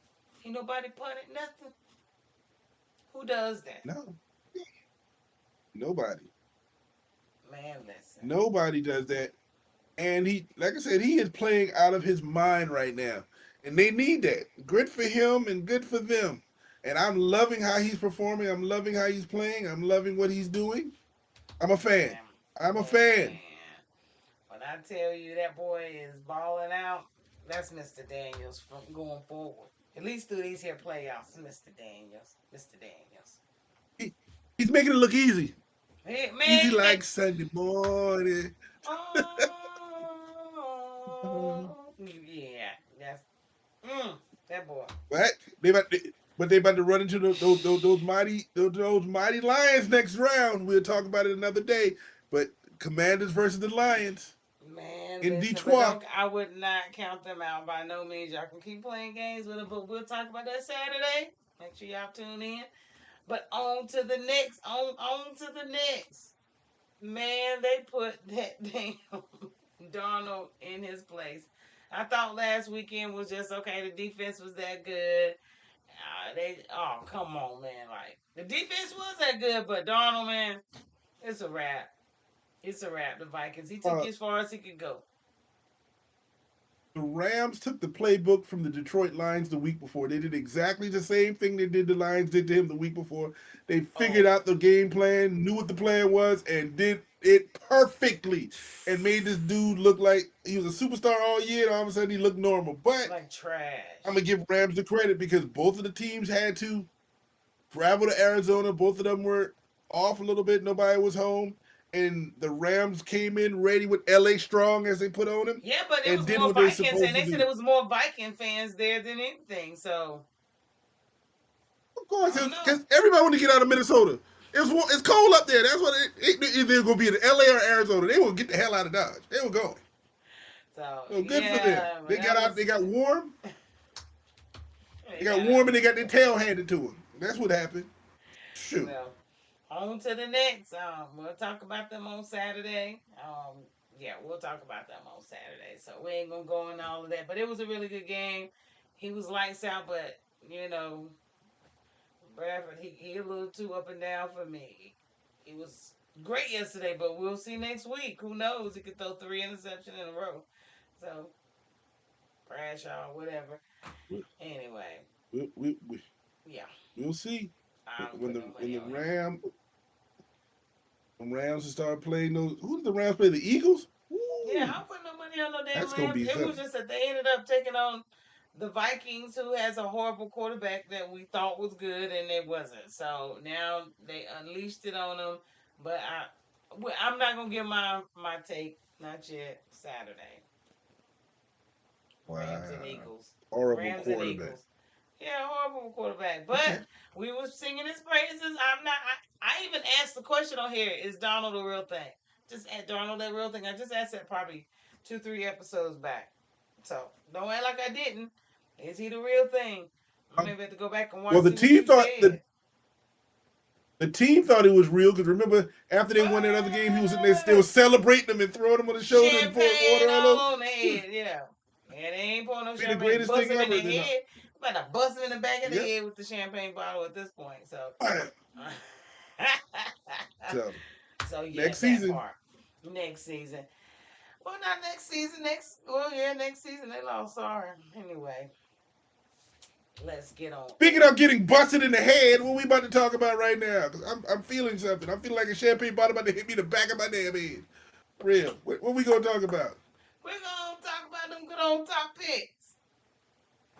[SPEAKER 1] Ain't nobody punted nothing. Who does that?
[SPEAKER 2] no, nobody.
[SPEAKER 1] Man, listen.
[SPEAKER 2] Nobody does that. And like I said, he is playing out of his mind right now. And they need that. Good for him and good for them. And I'm loving how he's performing. I'm loving how he's playing. I'm loving what he's doing. I'm a fan.
[SPEAKER 1] Man,
[SPEAKER 2] I'm a fan.
[SPEAKER 1] man. When I tell you that boy is balling out, that's Mr. Daniels from going forward. At least through these here playoffs, Mr. Daniels. Mr. Daniels.
[SPEAKER 2] He, he's making it look easy.
[SPEAKER 1] Hey,
[SPEAKER 2] Easy
[SPEAKER 1] man,
[SPEAKER 2] like Sunday morning.
[SPEAKER 1] oh, yeah, that's that boy.
[SPEAKER 2] But they about they about to run into those mighty Lions next round. We'll talk about it another day. But Commanders versus the Lions
[SPEAKER 1] Man,
[SPEAKER 2] in
[SPEAKER 1] listen, but
[SPEAKER 2] Detroit.
[SPEAKER 1] don't I would not count them out by no means. Y'all can keep playing games with them, but we'll talk about that Saturday. Make sure y'all tune in. But on to the next, on to the next. Man, they put that damn Darnold in his place. I thought last weekend was just okay. The defense was that good. Oh, come on, man. Like, the defense was that good, but Darnold, man, it's a wrap. It's a wrap. The Vikings. He took
[SPEAKER 2] Uh,
[SPEAKER 1] you as far as he could go.
[SPEAKER 2] the Rams took the playbook from the Detroit Lions the week before. They did exactly the same thing they did the Lions did to him the week before. They figured
[SPEAKER 1] Oh,
[SPEAKER 2] out the game plan, knew what the plan was, and did it perfectly. And made this dude look like he was a superstar all year, and all of a sudden he looked normal. But
[SPEAKER 1] like
[SPEAKER 2] I'm
[SPEAKER 1] trash.
[SPEAKER 2] gonna give Rams the credit because both of the teams had to travel to Arizona. Both of them were off a little bit. Nobody was home. And the Rams came in ready with LA Strong, as they put on him,
[SPEAKER 1] Yeah, but it
[SPEAKER 2] and
[SPEAKER 1] was
[SPEAKER 2] did
[SPEAKER 1] more
[SPEAKER 2] what they
[SPEAKER 1] Vikings, and
[SPEAKER 2] supposed to
[SPEAKER 1] they said
[SPEAKER 2] do.
[SPEAKER 1] it was more Viking fans there than anything. So
[SPEAKER 2] Of
[SPEAKER 1] I
[SPEAKER 2] course,
[SPEAKER 1] don't know.
[SPEAKER 2] because everybody wanted to get out of Minnesota. It's cold up there. That's what either going to be in LA or Arizona. They will get the hell out of Dodge. They were going.
[SPEAKER 1] So
[SPEAKER 2] So good for them.
[SPEAKER 1] yeah, but
[SPEAKER 2] They got
[SPEAKER 1] that
[SPEAKER 2] out.
[SPEAKER 1] was
[SPEAKER 2] They got warm.
[SPEAKER 1] they
[SPEAKER 2] They got
[SPEAKER 1] got
[SPEAKER 2] warm,
[SPEAKER 1] out
[SPEAKER 2] and they
[SPEAKER 1] there.
[SPEAKER 2] got their tail handed to them. That's what happened. Shoot.
[SPEAKER 1] Well, on to the next. We'll talk about them on Saturday. Yeah, we'll talk about them on Saturday. So we ain't gonna go into all of that. But it was a really good game. He was lights out, but you know, Bradford, he a little too up and down for me. He was great yesterday, but we'll see next week. Who knows? He could throw 3 interceptions in a row. So Bradshaw, whatever.
[SPEAKER 2] We,
[SPEAKER 1] Anyway,
[SPEAKER 2] we,
[SPEAKER 1] yeah,
[SPEAKER 2] we'll see
[SPEAKER 1] I don't
[SPEAKER 2] when
[SPEAKER 1] put
[SPEAKER 2] the
[SPEAKER 1] no
[SPEAKER 2] when
[SPEAKER 1] money
[SPEAKER 2] the
[SPEAKER 1] on him.
[SPEAKER 2] Rams start playing those. Who did the Rams play? The Eagles.
[SPEAKER 1] Yeah,
[SPEAKER 2] Ooh,
[SPEAKER 1] I don't put no money on no damn
[SPEAKER 2] that's gonna
[SPEAKER 1] Rams.
[SPEAKER 2] be
[SPEAKER 1] It was
[SPEAKER 2] something.
[SPEAKER 1] just that they ended up taking on the Vikings, who has a horrible quarterback that we thought was good, and it wasn't. So now they unleashed it on them. But I'm not gonna give my take. Not yet. Saturday. Rams and
[SPEAKER 2] Wow,
[SPEAKER 1] Eagles.
[SPEAKER 2] horrible
[SPEAKER 1] Rams and
[SPEAKER 2] quarterback.
[SPEAKER 1] Eagles. Yeah, horrible quarterback. But
[SPEAKER 2] Okay.
[SPEAKER 1] we were singing his praises. I'm not. I even asked the question on here: Is Donald the real thing? Just at Donald that real thing. I just asked that probably 2, 3 episodes back. So don't act like I didn't. Is he the real thing?
[SPEAKER 2] Um,
[SPEAKER 1] Maybe have to go back and watch
[SPEAKER 2] well,
[SPEAKER 1] see what you said.
[SPEAKER 2] the team thought it was real because remember after they won that other game, he was sitting there still
[SPEAKER 1] What?
[SPEAKER 2] celebrating them and throwing them on the shoulder and pouring
[SPEAKER 1] Champagne
[SPEAKER 2] water all
[SPEAKER 1] all
[SPEAKER 2] over.
[SPEAKER 1] on the head, yeah. Yeah, they ain't pouring no
[SPEAKER 2] Be the
[SPEAKER 1] champagne.
[SPEAKER 2] greatest
[SPEAKER 1] Bust
[SPEAKER 2] thing
[SPEAKER 1] him in
[SPEAKER 2] ever.
[SPEAKER 1] the
[SPEAKER 2] And then,
[SPEAKER 1] head. About to bust him in the back of the
[SPEAKER 2] yep.
[SPEAKER 1] head with the champagne bottle at this point. So,
[SPEAKER 2] So
[SPEAKER 1] so yeah,
[SPEAKER 2] next
[SPEAKER 1] that
[SPEAKER 2] season,
[SPEAKER 1] part. Next season. Well, not next season. Next season they lost. Sorry. Anyway, let's get on
[SPEAKER 2] speaking
[SPEAKER 1] over.
[SPEAKER 2] of getting busted in the head, what we about to talk about right now? Because I'm feeling something. I'm feeling like a champagne bottle about to hit me in the back of my damn head. Real. What we gonna talk about?
[SPEAKER 1] We're gonna talk about them good old top picks.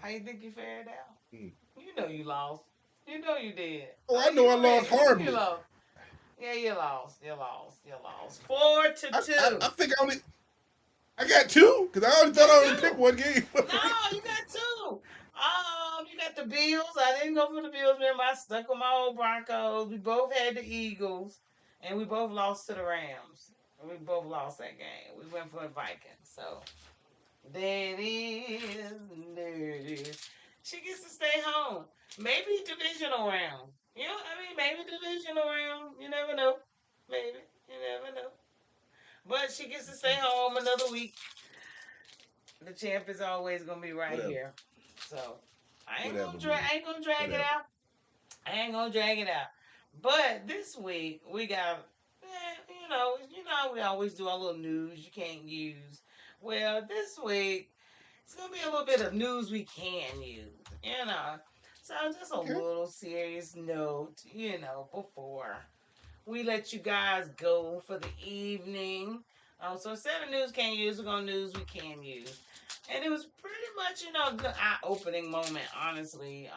[SPEAKER 1] How you think you fared out?
[SPEAKER 2] Hmm.
[SPEAKER 1] You know you lost. You know you did.
[SPEAKER 2] Oh, I
[SPEAKER 1] Oh,
[SPEAKER 2] know I
[SPEAKER 1] you
[SPEAKER 2] lost
[SPEAKER 1] ready? You know you
[SPEAKER 2] horribly.
[SPEAKER 1] lost. Yeah, you lost. You lost. You lost. Four to
[SPEAKER 2] I
[SPEAKER 1] two.
[SPEAKER 2] think I got two because I already
[SPEAKER 1] You
[SPEAKER 2] thought I only picked
[SPEAKER 1] do.
[SPEAKER 2] one game.
[SPEAKER 1] No, you got two. You got the Bills. I didn't go for the Bills. Remember, I stuck with my old Broncos. We both had the Eagles, and we both lost to the Rams. We both lost that game. We went for the Vikings. So there it is. There it is. She gets to stay home. Maybe divisional round. You know, I mean, maybe divisional round. You never know. Maybe. You never know. But she gets to stay home another week. The champ is always gonna be right
[SPEAKER 2] Whatever.
[SPEAKER 1] here. So
[SPEAKER 2] Whatever, man.
[SPEAKER 1] I ain't gonna drag it
[SPEAKER 2] Whatever.
[SPEAKER 1] out. I ain't gonna drag it out. But this week we got we always do our little news you can't use. Well, this week it's gonna be a little bit of news we can use. So just a
[SPEAKER 2] Okay.
[SPEAKER 1] little serious note, before we let you guys go for the evening. So instead of news can't use, we're gonna news we can use. And it was pretty much, the eye-opening moment, honestly.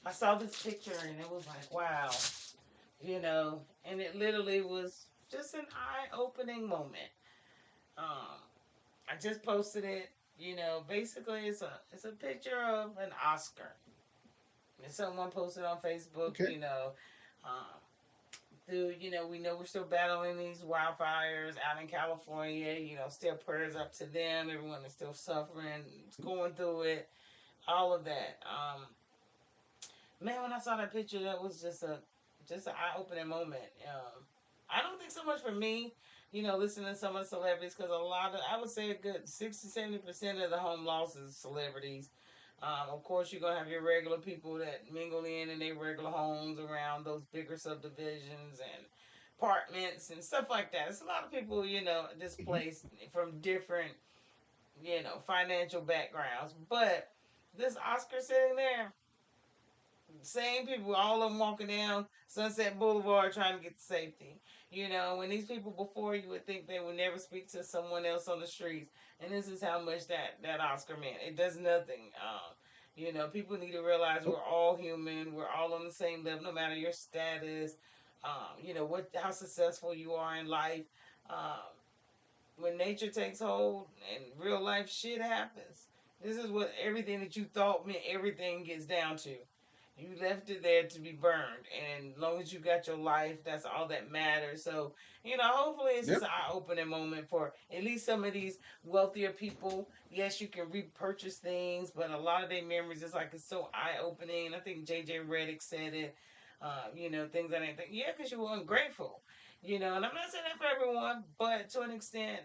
[SPEAKER 1] I saw this picture and it was like, wow, and it literally was just an eye-opening moment. Um, I just posted it. Basically it's a picture of an Oscar. And someone posted on Facebook,
[SPEAKER 2] Okay.
[SPEAKER 1] um, dude, we know we're still battling these wildfires out in California. Still prayers up to them. Everyone is still suffering, going through it, all of that. Man, when I saw that picture, that was just an eye opening moment. I don't think so much for me, listening to some of the celebrities because I would say a good 60, 70% of the home losses celebrities. Of course, you're gonna have your regular people that mingle in their regular homes around those bigger subdivisions and apartments and stuff like that. It's a lot of people,
[SPEAKER 2] Mhm.
[SPEAKER 1] displaced from different, financial backgrounds. But this Oscar sitting there, same people, all of them walking down Sunset Boulevard trying to get to safety. When these people before you would think they would never speak to someone else on the streets, and this is how much that Oscar meant. It does nothing. People need to realize
[SPEAKER 2] Nope.
[SPEAKER 1] we're all human. We're all on the same level, no matter your status. What how successful you are in life. Um, when nature takes hold and real life shit happens. This is what everything that you thought meant everything gets down to. You left it there to be burned, and as long as you got your life, that's all that matters. So, hopefully, it's just
[SPEAKER 2] Yep.
[SPEAKER 1] an eye-opening moment for at least some of these wealthier people. Yes, you can repurchase things, but a lot of their memories is like it's so eye-opening. I think JJ Reddick said it. Things I didn't think. Yeah, because you were ungrateful. And I'm not saying that for everyone, but to an extent,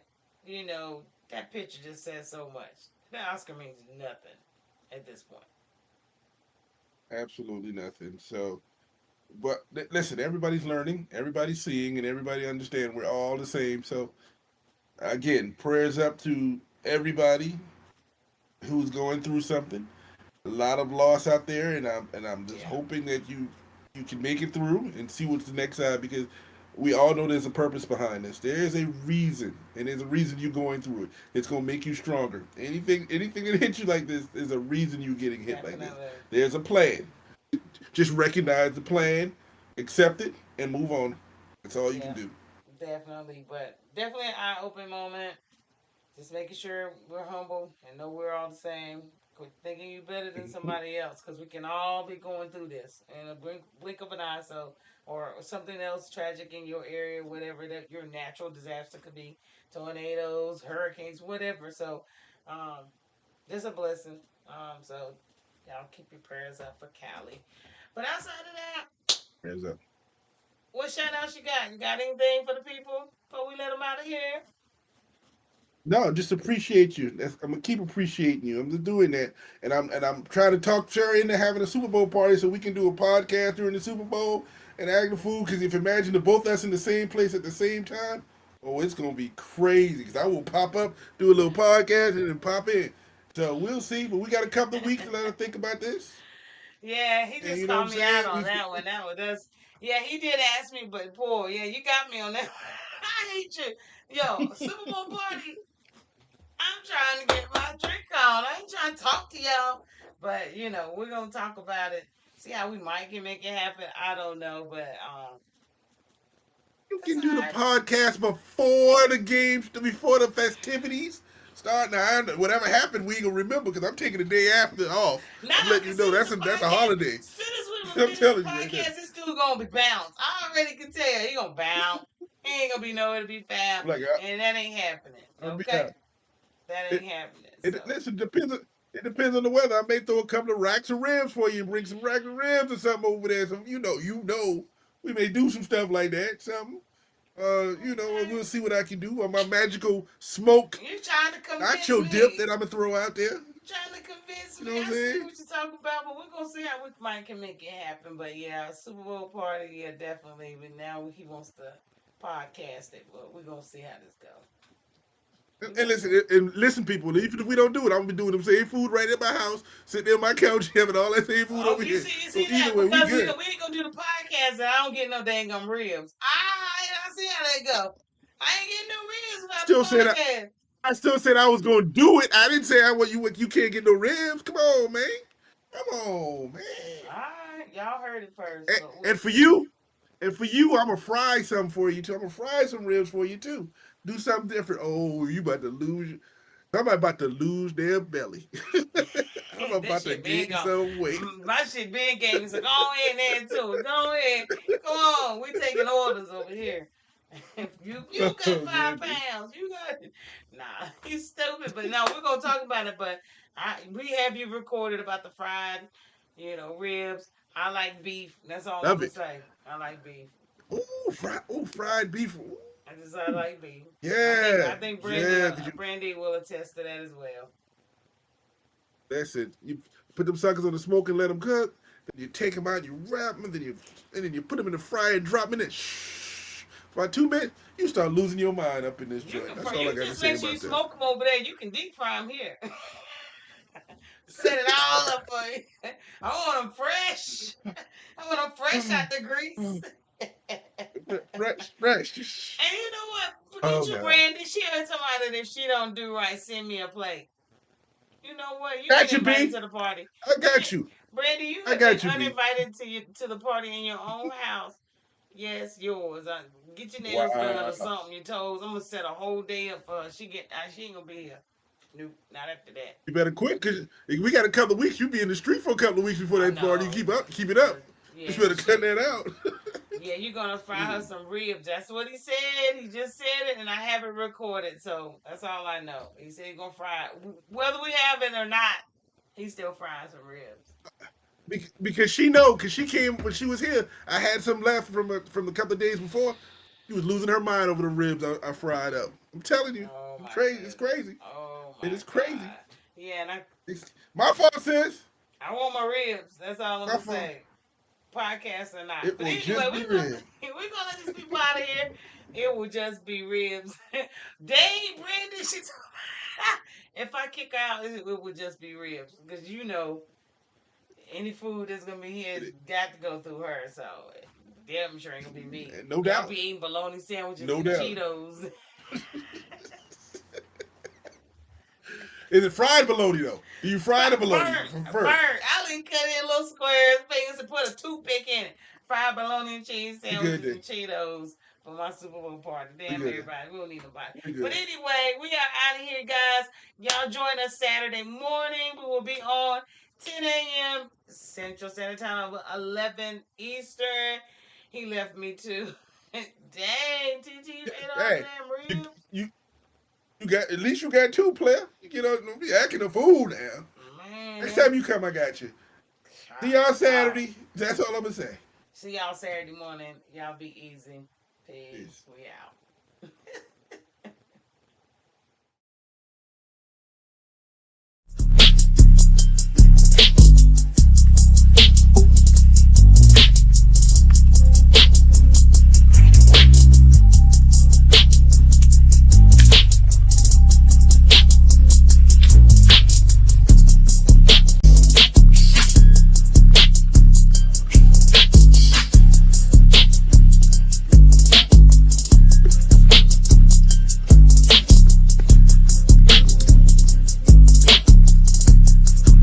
[SPEAKER 1] that picture just says so much. That Oscar means nothing at this point.
[SPEAKER 2] Absolutely nothing. So, but listen, everybody's learning, everybody's seeing, and everybody understand we're all the same. So, again, prayers up to everybody who's going through something. A lot of loss out there, and I'm just
[SPEAKER 1] Yeah,
[SPEAKER 2] hoping that you can make it through and see what's the next side because we all know there's a purpose behind this. There is a reason, and there's a reason you're going through it. It's gonna make you stronger. Anything that hits you like this, there's a reason you're getting hit like this.
[SPEAKER 1] definitely.
[SPEAKER 2] There's a plan. Just recognize the plan, accept it, and move on. That's all you can
[SPEAKER 1] Yeah,
[SPEAKER 2] do.
[SPEAKER 1] definitely. But definitely an eye open moment. Just making sure we're humble and know we're all the same. Quit thinking you better than
[SPEAKER 2] Mhm.
[SPEAKER 1] somebody else because we can all be going through this in a blink of an eye. So, or something else tragic in your area, whatever that your natural disaster could be, tornadoes, hurricanes, whatever. So, um, just a blessing. So y'all keep your prayers up for Cali. But outside of that,
[SPEAKER 2] Hands up.
[SPEAKER 1] what shout outs you got? You got anything for the people before we let them out of here?
[SPEAKER 2] No, just appreciate you. I'm gonna keep appreciating you. I'm just doing that, and I'm trying to talk Sherry into having a Super Bowl party so we can do a podcast during the Super Bowl and act the fool. Because if you imagine the both of us in the same place at the same time, oh, it's gonna be crazy. Because I will pop up, do a little podcast, and then pop in. So we'll see. But we got a couple of weeks to let her think about this,
[SPEAKER 1] Yeah, he
[SPEAKER 2] and
[SPEAKER 1] just
[SPEAKER 2] you know what I'm
[SPEAKER 1] called me out
[SPEAKER 2] saying.
[SPEAKER 1] on that one. That was us. Yeah, he did ask me, but boy, yeah, you got me on that. I hate you. Yo, Super Bowl party. I'm trying to get my drink on. I ain't trying to talk to y'all. But we're gonna talk about it. See how we might can make it happen. I don't know, but
[SPEAKER 2] You
[SPEAKER 1] that's
[SPEAKER 2] can
[SPEAKER 1] all
[SPEAKER 2] do the
[SPEAKER 1] right.
[SPEAKER 2] podcast before the games, before the festivities start. Now, whatever happened, we ain't gonna remember because I'm taking the day after off.
[SPEAKER 1] No,
[SPEAKER 2] I'm letting you
[SPEAKER 1] cause
[SPEAKER 2] know
[SPEAKER 1] soon as
[SPEAKER 2] that's
[SPEAKER 1] the
[SPEAKER 2] a
[SPEAKER 1] podcast,
[SPEAKER 2] holiday.
[SPEAKER 1] soon as we gonna
[SPEAKER 2] I'm
[SPEAKER 1] finish the
[SPEAKER 2] telling you right now.
[SPEAKER 1] podcast, this dude gonna be bounced. I already can tell he gonna bounce. He ain't gonna be nowhere to be found,
[SPEAKER 2] I'm like,
[SPEAKER 1] and that ain't happening.
[SPEAKER 2] I'll be
[SPEAKER 1] Okay,
[SPEAKER 2] out.
[SPEAKER 1] that
[SPEAKER 2] It,
[SPEAKER 1] ain't happening.
[SPEAKER 2] it
[SPEAKER 1] So
[SPEAKER 2] listen depends. It depends on the weather. I may throw a couple of racks of ribs for you and bring some racks of ribs or something over there. So we may do some stuff like that. Something.
[SPEAKER 1] okay,
[SPEAKER 2] We'll see what I can do on my magical smoke
[SPEAKER 1] you trying to convince
[SPEAKER 2] nacho dip
[SPEAKER 1] me?
[SPEAKER 2] that I'm gonna throw out there.
[SPEAKER 1] You trying to convince
[SPEAKER 2] You
[SPEAKER 1] me?
[SPEAKER 2] know what I'm
[SPEAKER 1] I see
[SPEAKER 2] saying?
[SPEAKER 1] what you're talking about, but we're gonna see how we might can make it happen. But yeah, Super Bowl party, yeah, definitely. But now he wants to podcast it. But we're gonna see how this goes. We're
[SPEAKER 2] And
[SPEAKER 1] gonna see.
[SPEAKER 2] listen, people. Even if we don't do it, I'm gonna be doing the same food right at my house, sitting there on my couch, having all that same food
[SPEAKER 1] Oh,
[SPEAKER 2] over here.
[SPEAKER 1] you
[SPEAKER 2] So
[SPEAKER 1] see
[SPEAKER 2] either
[SPEAKER 1] that
[SPEAKER 2] way, we
[SPEAKER 1] because
[SPEAKER 2] good.
[SPEAKER 1] we ain't gonna do the podcast and I don't get no dang ribs. I see how that go. I ain't getting no ribs without
[SPEAKER 2] Still said
[SPEAKER 1] the podcast.
[SPEAKER 2] I still said I was gonna do it. I didn't say I want you can't get no ribs. Come on, man. Come on, man.
[SPEAKER 1] All right, y'all heard it first,
[SPEAKER 2] And,
[SPEAKER 1] but we'll
[SPEAKER 2] and for
[SPEAKER 1] see.
[SPEAKER 2] you, I'm gonna fry some for you too. I'm gonna fry some ribs for you too. Do something different. Oh, you about to lose? Somebody about to lose their belly. I'm
[SPEAKER 1] That
[SPEAKER 2] about to
[SPEAKER 1] shit been
[SPEAKER 2] gain
[SPEAKER 1] gone.
[SPEAKER 2] some weight.
[SPEAKER 1] My shit been gave me. So go ahead there too. Go ahead. Come on, we taking orders over here. You got
[SPEAKER 2] Oh
[SPEAKER 1] 5
[SPEAKER 2] goodness.
[SPEAKER 1] pounds. You got nah. You stupid. But no, we're gonna talk about it. But we have you recorded about the fried, ribs. I like beef. That's all I'm
[SPEAKER 2] Love
[SPEAKER 1] gonna
[SPEAKER 2] it.
[SPEAKER 1] say. I like beef.
[SPEAKER 2] Fried beef. Ooh.
[SPEAKER 1] I like beef.
[SPEAKER 2] Yeah,
[SPEAKER 1] I think
[SPEAKER 2] yeah. Cause you
[SPEAKER 1] Brandy will attest to that as well.
[SPEAKER 2] That's it. Put them suckers on the smoke and let them cook. Then you take them out, you wrap them, and then you put them in the fryer and drop them in it. Shh. For about 2 minutes, you start losing your mind up in this
[SPEAKER 1] You
[SPEAKER 2] joint.
[SPEAKER 1] can
[SPEAKER 2] That's all I
[SPEAKER 1] you
[SPEAKER 2] got to
[SPEAKER 1] just
[SPEAKER 2] say
[SPEAKER 1] make sure you
[SPEAKER 2] about that.
[SPEAKER 1] smoke them over there. You can deep fry them here. Set it all up for you. I want them fresh. I want them fresh out the grease.
[SPEAKER 2] Fresh, fresh.
[SPEAKER 1] And you know what? Forget
[SPEAKER 2] Oh
[SPEAKER 1] you,
[SPEAKER 2] God.
[SPEAKER 1] Brandy. She always told me that if she don't do right, send me a plate. You know what? You
[SPEAKER 2] Got
[SPEAKER 1] ain't
[SPEAKER 2] you,
[SPEAKER 1] invited
[SPEAKER 2] B.
[SPEAKER 1] to the party.
[SPEAKER 2] I
[SPEAKER 1] You,
[SPEAKER 2] got you.
[SPEAKER 1] Brandy, you
[SPEAKER 2] I
[SPEAKER 1] have been
[SPEAKER 2] got you, B.
[SPEAKER 1] uninvited to the party in your own house. Yes, yours. Get your nails done or
[SPEAKER 2] Wow.
[SPEAKER 1] something. Your toes. I'm gonna set a whole day up for her. She ain't gonna be here. Nope, not after that.
[SPEAKER 2] You better quit because we got a couple of weeks. You be in the street for a couple of weeks before
[SPEAKER 1] I
[SPEAKER 2] that party.
[SPEAKER 1] know.
[SPEAKER 2] Keep it up. You
[SPEAKER 1] Yeah,
[SPEAKER 2] better cut that out.
[SPEAKER 1] yeah, you're gonna fry her some ribs. That's what he said. He just said it, and I have it recorded, so that's all I know. He said he's gonna fry it, whether we have it or not. He's still frying some ribs.
[SPEAKER 2] Because she came when she was here. I had some left from the couple of days before. She was losing her mind over the ribs I fried up. I'm telling you,
[SPEAKER 1] Oh
[SPEAKER 2] I'm
[SPEAKER 1] my
[SPEAKER 2] crazy. It's
[SPEAKER 1] goodness.
[SPEAKER 2] crazy.
[SPEAKER 1] Oh
[SPEAKER 2] It
[SPEAKER 1] my
[SPEAKER 2] is crazy.
[SPEAKER 1] God. Yeah, and
[SPEAKER 2] It's my fault, sis.
[SPEAKER 1] I want my ribs. That's all I'm
[SPEAKER 2] My
[SPEAKER 1] gonna
[SPEAKER 2] fault.
[SPEAKER 1] say. Podcast or not.
[SPEAKER 2] It
[SPEAKER 1] But
[SPEAKER 2] will
[SPEAKER 1] anyway,
[SPEAKER 2] just be red.
[SPEAKER 1] we're gonna let these people out of here. It will just be ribs. Dang, Brandon, she told if I kick her out, it will just be ribs. Because you know, any food that's gonna be here got to go through her. So damn sure ain't gonna be me.
[SPEAKER 2] No
[SPEAKER 1] Y'all
[SPEAKER 2] doubt.
[SPEAKER 1] be eating bologna sandwiches
[SPEAKER 2] No
[SPEAKER 1] and
[SPEAKER 2] doubt.
[SPEAKER 1] Cheetos.
[SPEAKER 2] Is it fried bologna though? Do you fry the bologna first?
[SPEAKER 1] Burnt. I didn't cut in little squares, fingers, and put a toothpick in it. Fried bologna and cheese
[SPEAKER 2] We good
[SPEAKER 1] sandwiches
[SPEAKER 2] then.
[SPEAKER 1] and Cheetos for my Super Bowl party.
[SPEAKER 2] We
[SPEAKER 1] Damn
[SPEAKER 2] good then.
[SPEAKER 1] everybody. We don't need nobody.
[SPEAKER 2] We
[SPEAKER 1] But
[SPEAKER 2] good.
[SPEAKER 1] anyway, we are out of here, guys. Y'all join us Saturday morning. We will be on 10 a.m. Central Standard Time, 11 Eastern. He left me too. Dang, TT, you ate all the
[SPEAKER 2] Hey,
[SPEAKER 1] damn
[SPEAKER 2] you,
[SPEAKER 1] ribs.
[SPEAKER 2] you you got at least you got two player. You know, don't be acting a fool now. Next
[SPEAKER 1] Man.
[SPEAKER 2] time you come, I got you. See y'all
[SPEAKER 1] Oh.
[SPEAKER 2] Saturday. That's all I'm gonna say.
[SPEAKER 1] See y'all Saturday morning. Y'all be easy.
[SPEAKER 2] Peace.
[SPEAKER 1] Peace. We out.